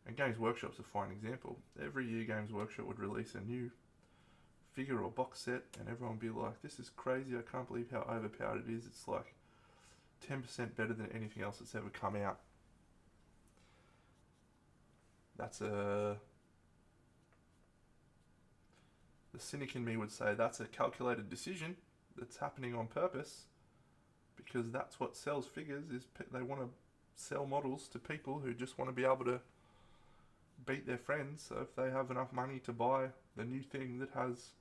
And Games Workshop's a fine example. Every year Games Workshop would release a new figure or box set and everyone would be like, this is crazy, I can't believe how overpowered it is, it's like 10% better than anything else that's ever come out. The cynic in me would say that's a calculated decision that's happening on purpose, because that's what sells figures, is they want to sell models to people who just want to be able to beat their friends. So if they have enough money to buy the new thing that has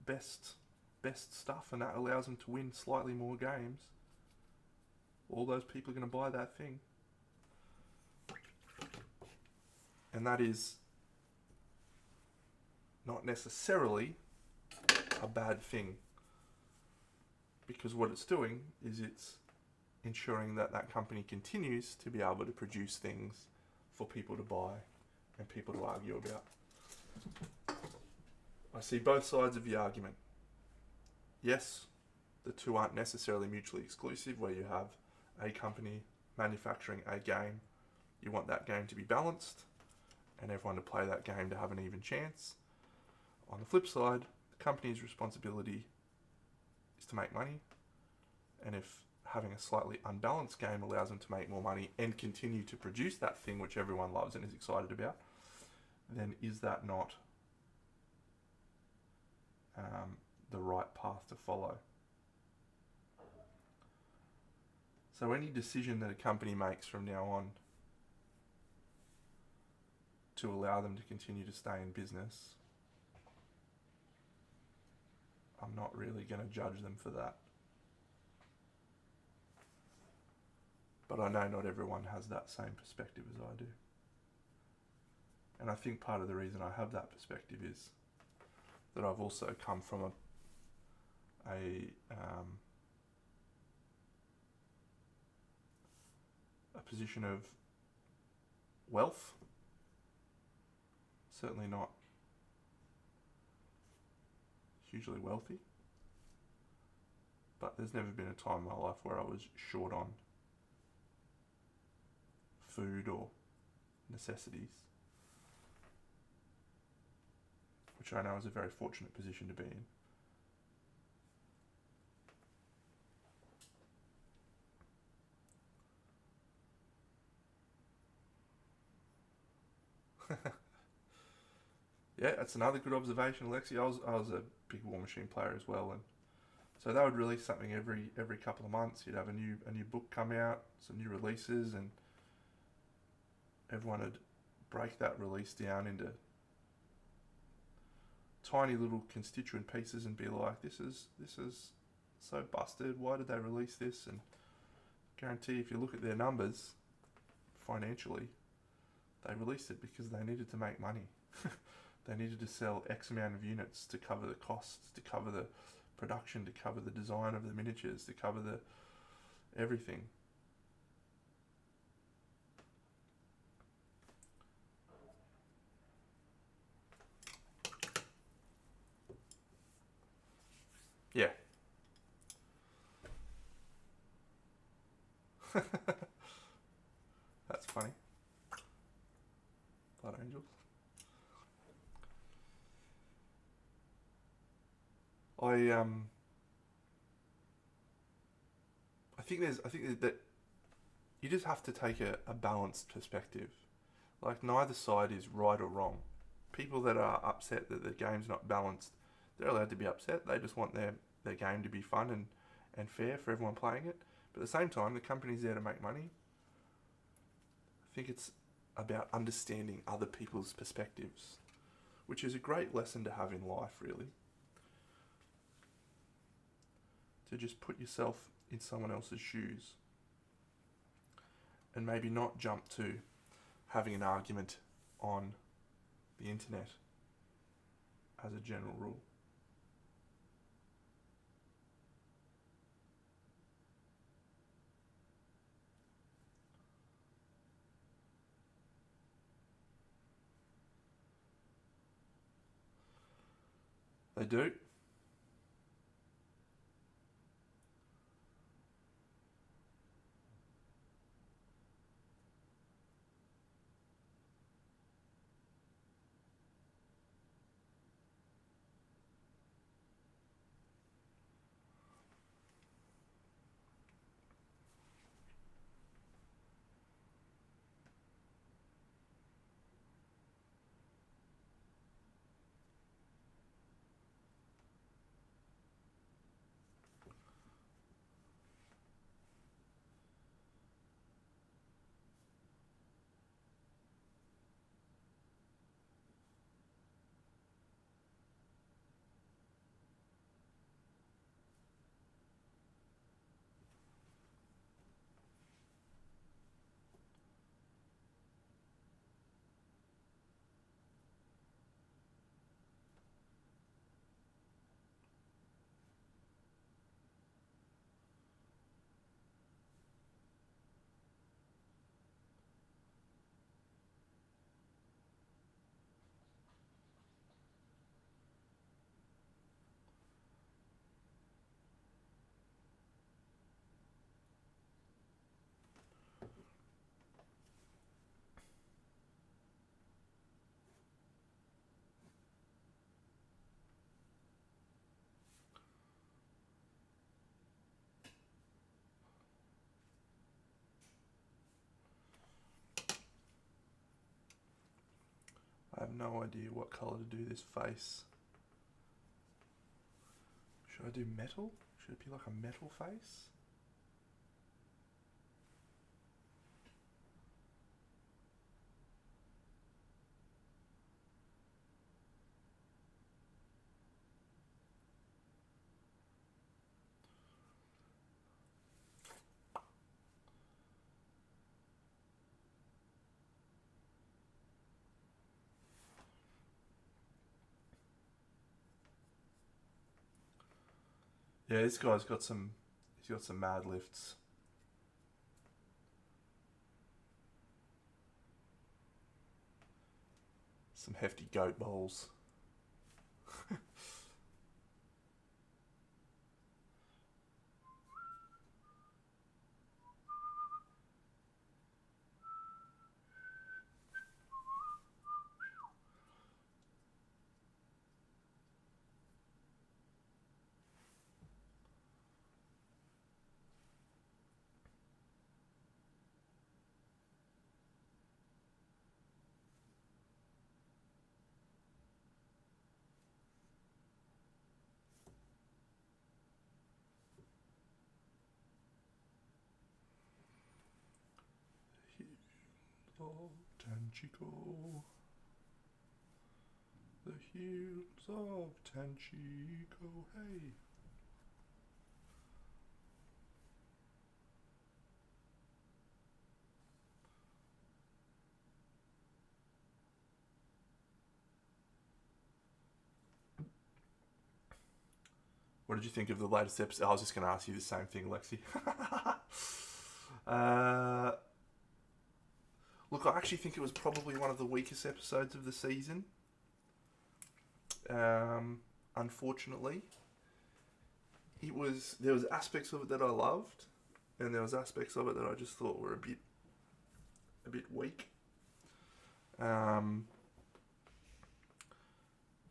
best stuff and that allows them to win slightly more games, all those people are going to buy that thing. And that is not necessarily a bad thing, because what it's doing is it's ensuring that that company continues to be able to produce things for people to buy and people to argue about. I see both sides of the argument. Yes, the two aren't necessarily mutually exclusive, where you have a company manufacturing a game, you want that game to be balanced and everyone to play that game to have an even chance. On the flip side, the company's responsibility is to make money, and if having a slightly unbalanced game allows them to make more money and continue to produce that thing which everyone loves and is excited about, then is that not the right path to follow? So any decision that a company makes from now on to allow them to continue to stay in business, I'm not really going to judge them for that. But I know not everyone has that same perspective as I do. And I think part of the reason I have that perspective is that I've also come from a position of wealth. Certainly not hugely wealthy, but there's never been a time in my life where I was short on food or necessities, which I know is a very fortunate position to be in. Yeah, that's another good observation, Alexi. I was a big War Machine player as well, and so they would release something every couple of months. You'd have a new book come out, some new releases, and everyone would break that release down into tiny little constituent pieces and be like, this is so busted. Why did they release this? And guarantee if you look at their numbers financially, they released it because they needed to make money. They needed to sell X amount of units to cover the costs, to cover the production, to cover the design of the miniatures, to cover the everything. Yeah. That's funny. Blood angels. I think that you just have to take a balanced perspective. Like neither side is right or wrong. People that are upset that the game's not balanced, they're allowed to be upset. They just want their game to be fun and fair for everyone playing it. But at the same time, the company's there to make money. I think it's about understanding other people's perspectives, which is a great lesson to have in life, really. To just put yourself in someone else's shoes and maybe not jump to having an argument on the internet as a general rule. They do. I have no idea what colour to do this face. Should I do metal? Should it be like a metal face? Yeah, this guy's got some. He's got some mad lifts. Some hefty goat bowls. Of Tanchico. The heels of Tanchico. Hey. What did you think of the latest episode? I was just going to ask you the same thing, Lexi. Look, I actually think it was probably one of the weakest episodes of the season. Unfortunately, there was aspects of it that I loved, and there was aspects of it that I just thought were a bit weak. On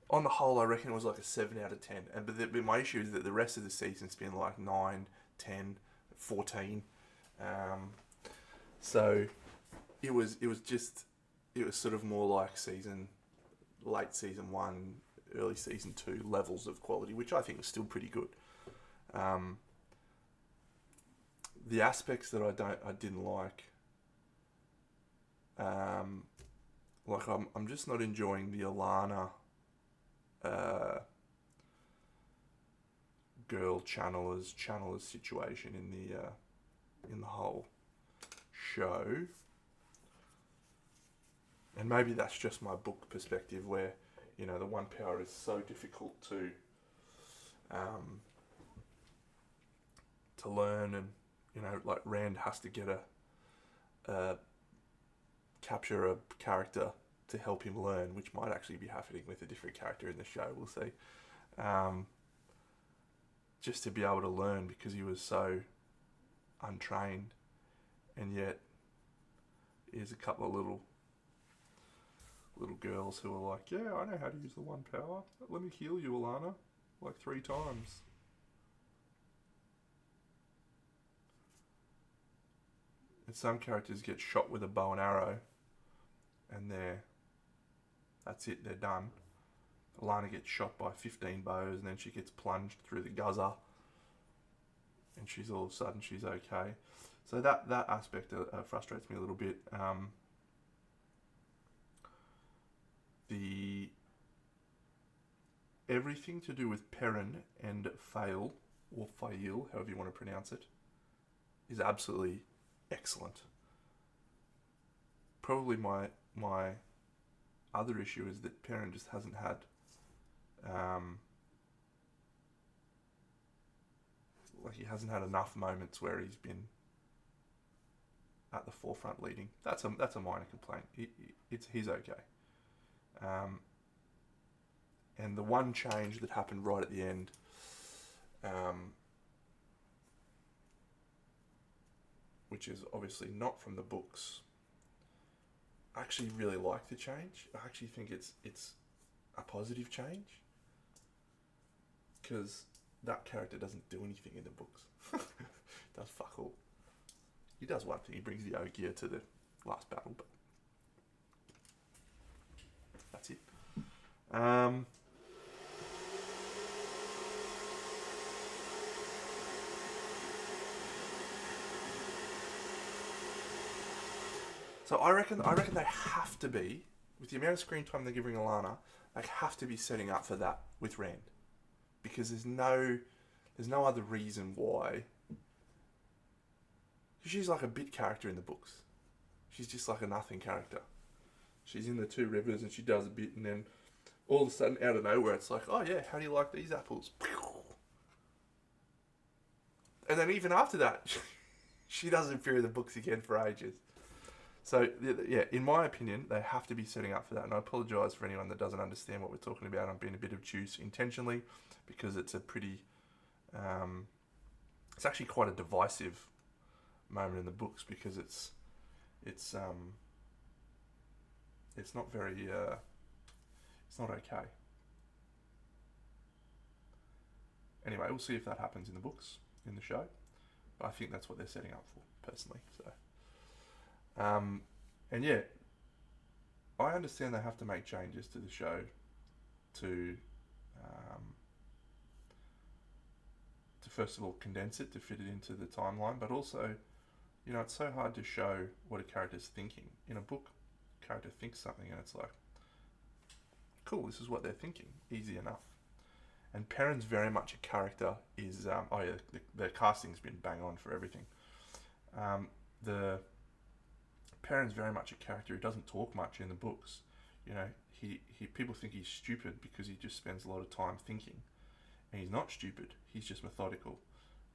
the whole, I reckon it was like a 7 out of 10. But my issue is that the rest of the season's been like 9, 10, 14. So it was sort of more like late season 1, early season 2 levels of quality, which I think is still pretty good. The aspects that I didn't like, I'm just not enjoying the Alana girl channelers situation in the whole show. And maybe that's just my book perspective, where the one power is so difficult to learn, and like Rand has to get capture a character to help him learn, which might actually be happening with a different character in the show. We'll see. Just to be able to learn, because he was so untrained, and yet here's a couple of little girls who are like, yeah, I know how to use the one power. Let me heal you, Alana, like 3 times. And some characters get shot with a bow and arrow, and that's it, they're done. Alana gets shot by 15 bows, and then she gets plunged through the guzzer, and all of a sudden she's okay. So that aspect frustrates me a little bit. The everything to do with Perrin and Fail, or Fail, however you want to pronounce it, is absolutely excellent. Probably my other issue is that Perrin just hasn't had he hasn't had enough moments where he's been at the forefront leading. That's a minor complaint. He's okay. And the one change that happened right at the end, which is obviously not from the books, I actually really like the change. I actually think it's a positive change, because that character doesn't do anything in the books. Does fuck all. He does one thing. He brings the Ogier to the last battle, but that's it. So I reckon they have to be, with the amount of screen time they're giving Alana, they have to be setting up for that with Rand, because there's no other reason why. She's like a bit character in the books. She's just like a nothing character. She's in the 2 rivers and she does a bit, and then all of a sudden, out of nowhere, it's like, oh yeah, how do you like these apples? And then even after that, she doesn't appear in the books again for ages. So, yeah, in my opinion, they have to be setting up for that. And I apologise for anyone that doesn't understand what we're talking about. I'm being a bit obtuse intentionally because it's a pretty... it's actually quite a divisive moment in the books because it's not very... it's not okay. Anyway, we'll see if that happens in the books, in the show. But I think that's what they're setting up for, personally. So, and yeah, I understand they have to make changes to the show to first of all condense it to fit it into the timeline, but also, you know, it's so hard to show what a character's thinking. In a book, a character thinks something and it's like, cool, this is what they're thinking. Easy enough. And Perrin's very much a character. The casting's been bang on for everything. The Perrin's very much a character who doesn't talk much in the books. You know, he people think he's stupid because he just spends a lot of time thinking, and he's not stupid. He's just methodical.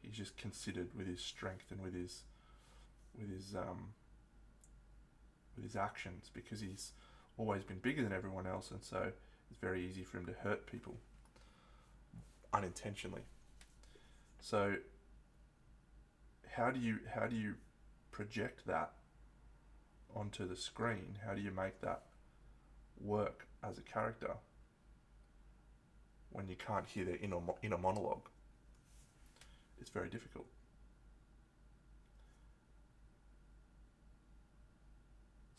He's just considered with his strength and with his actions, because he's always been bigger than everyone else, and so it's very easy for him to hurt people unintentionally. So how do you project that onto the screen? How do you make that work as a character when you can't hear their inner monologue? It's very difficult.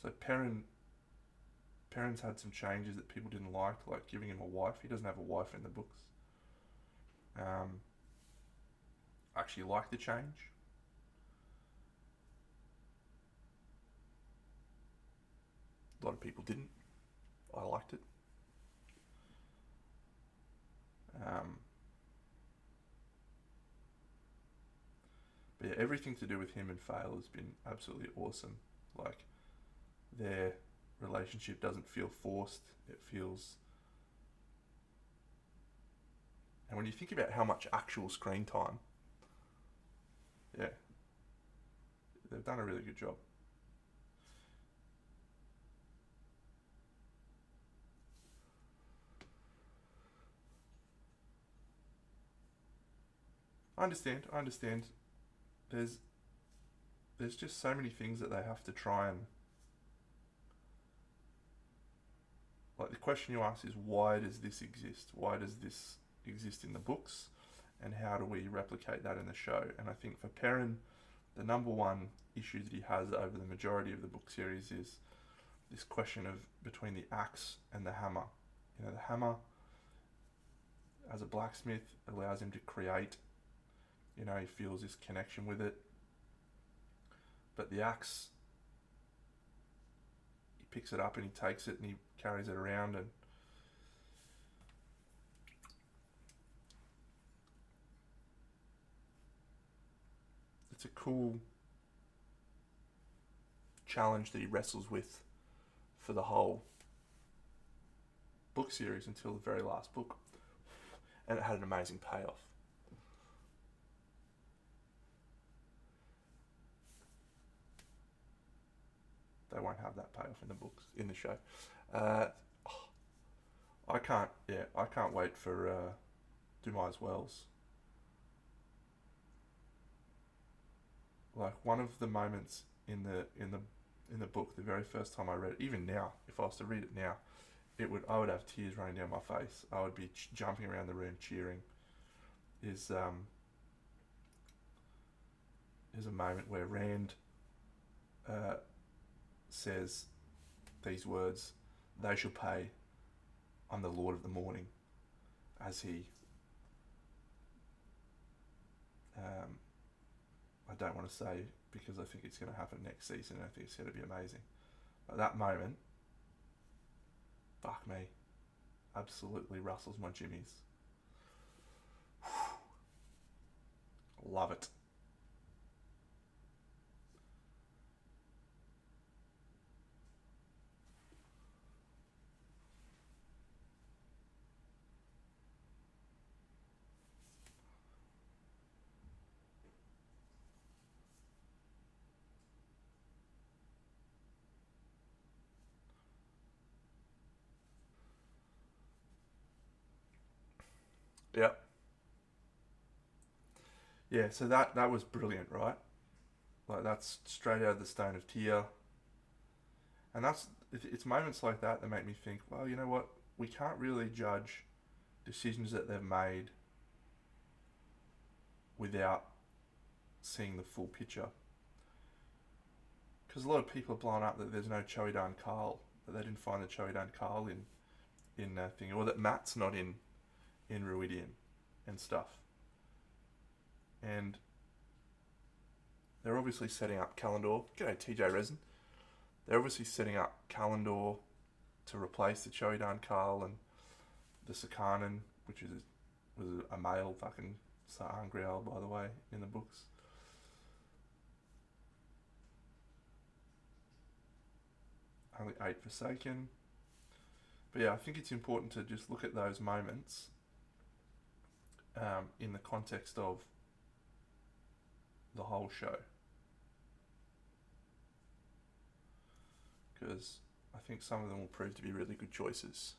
So Perrin's had some changes that people didn't like giving him a wife. He doesn't have a wife in the books. I actually like the change. A lot of people didn't. I liked it. But yeah, everything to do with him and Fail has been absolutely awesome. Like, their relationship doesn't feel forced. It feels... And when you think about how much actual screen time, yeah, they've done a really good job. I understand. There's just so many things that they have to try and... Like, the question you ask is, why does this exist? Why does this exist in the books? And how do we replicate that in the show? And I think for Perrin, the number one issue that he has over the majority of the book series is this question of between the axe and the hammer. You know, the hammer, as a blacksmith, allows him to create. You know, he feels this connection with it. But the axe, he picks it up and he takes it and he carries it around, and it's a cool challenge that he wrestles with for the whole book series until the very last book. And it had an amazing payoff. They won't have that payoff in the books, in the show. I can't wait for Dumais Wells. Like, one of the moments in the book, the very first time I read it, even now, if I was to read it now, I would have tears running down my face. I would be jumping around the room cheering. Is a moment where Rand says these words, "They shall pay. I'm the Lord of the Morning," as he I don't want to say, because I think it's going to happen next season. I think it's going to be amazing. But that moment, fuck me, absolutely rustles my jimmies. Love it. Yeah. Yeah, so that was brilliant, right? Like that's straight out of the Stone of Tear. And it's moments like that that make me think, well, you know what? We can't really judge decisions that they've made without seeing the full picture. Because a lot of people are blown up that there's no Choedan Carl, that they didn't find the Choedan Carl in that thing, or that Matt's not in Ruidian and stuff. And they're obviously setting up Kalendor. G'day, TJ Resin. They're obviously setting up Kalendor to replace the Choedan Carl and the Sakanan, which was a male fucking Sa'angreal, by the way, in the books. Only 8 Forsaken. But yeah, I think it's important to just look at those moments in the context of the whole show. Because I think some of them will prove to be really good choices.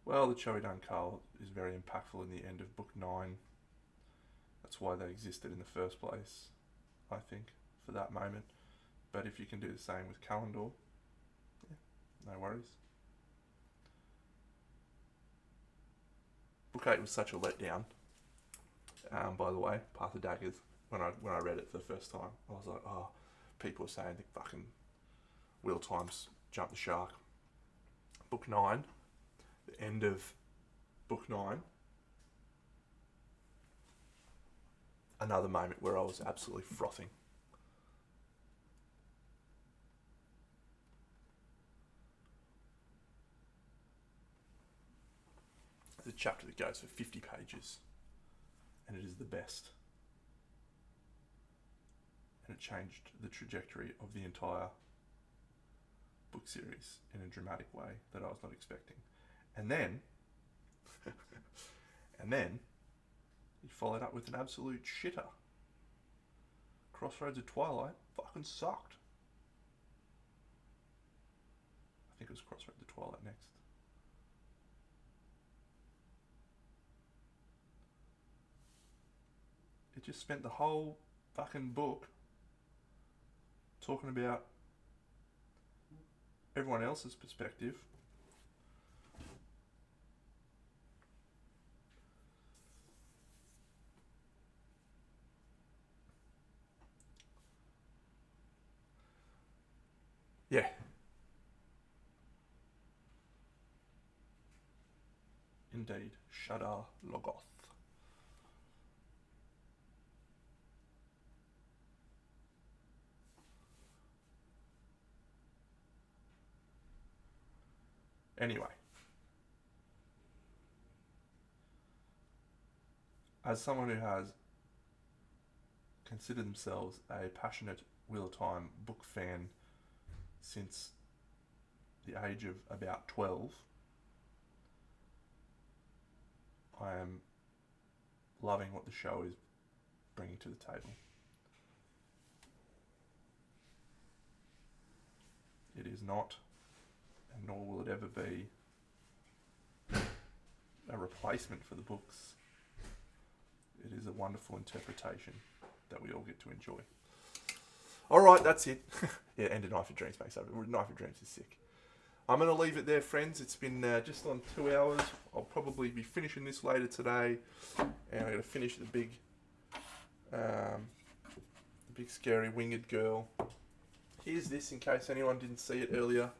Well, the Choedan Carl is very impactful in the end of Book 9. That's why they existed in the first place, I think, for that moment. But if you can do the same with Kalendor, yeah, no worries. Book 8 was such a letdown, by the way, Path of Daggers. When I read it for the first time, I was like, oh, people were saying the fucking wheel times jumped the shark. Book 9, the end of Book 9, another moment where I was absolutely frothing. There's a chapter that goes for 50 pages, and it is the best. And it changed the trajectory of the entire book series in a dramatic way that I was not expecting. And then, he followed up with an absolute shitter. Crossroads of Twilight fucking sucked. I think it was Crossroads of Twilight next. It just spent the whole fucking book talking about everyone else's perspective. Yeah. Indeed. Shadar Logoth. Anyway. As someone who has considered themselves a passionate Wheel of Time book fan since the age of about 12, I am loving what the show is bringing to the table. It is not, and nor will it ever be, a replacement for the books. It is a wonderful interpretation that we all get to enjoy. Alright, that's it. Yeah, end of Knife of Dreams makes up. Knife of Dreams is sick. I'm going to leave it there, friends. It's been just on 2 hours. I'll probably be finishing this later today. And I'm going to finish the big scary winged girl. Here's this in case anyone didn't see it earlier.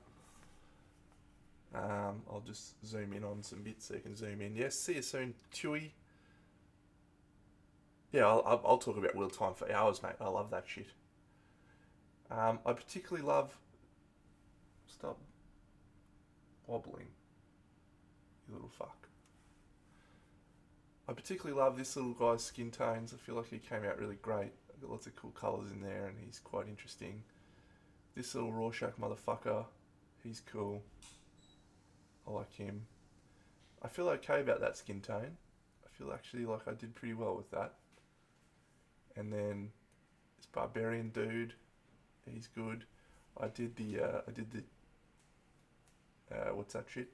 I'll just zoom in on some bits so you can zoom in. Yes, see you soon, Chewy. Yeah, I'll talk about Wheel Time for hours, mate. I love that shit. I particularly love... Stop wobbling, you little fuck. I particularly love this little guy's skin tones. I feel like he came out really great. I've got lots of cool colours in there and he's quite interesting. This little Rorschach motherfucker, he's cool. I like him. I feel okay about that skin tone. I feel actually like I did pretty well with that. And then this barbarian dude, he's good. I did the what's that shit?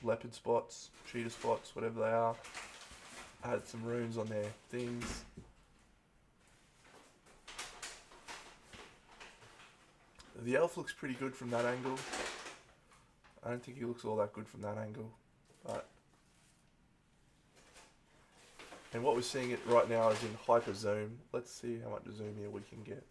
leopard spots, cheetah spots, whatever they are. Added some runes on their things. The elf looks pretty good from that angle. I don't think he looks all that good from that angle, but... And what we're seeing it right now is in hyper zoom. Let's see how much zoom here we can get.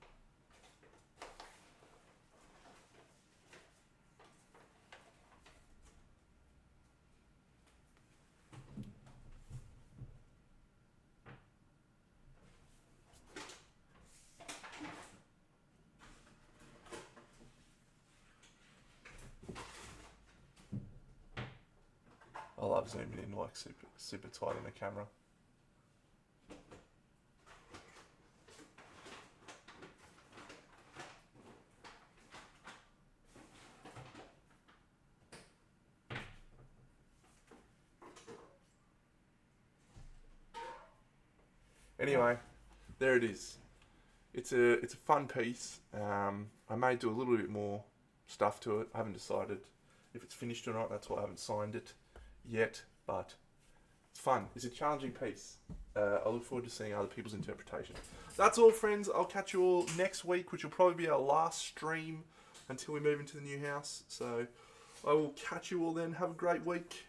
I love zooming in like super tight on the camera. Anyway, there it is. It's a fun piece. I may do a little bit more stuff to it. I haven't decided if it's finished or not. That's why I haven't signed it yet. But it's fun. It's a challenging piece. I look forward to seeing other people's interpretation. That's all, friends. I'll catch you all next week, which will probably be our last stream until we move into the new house. So I will catch you all then. Have a great week.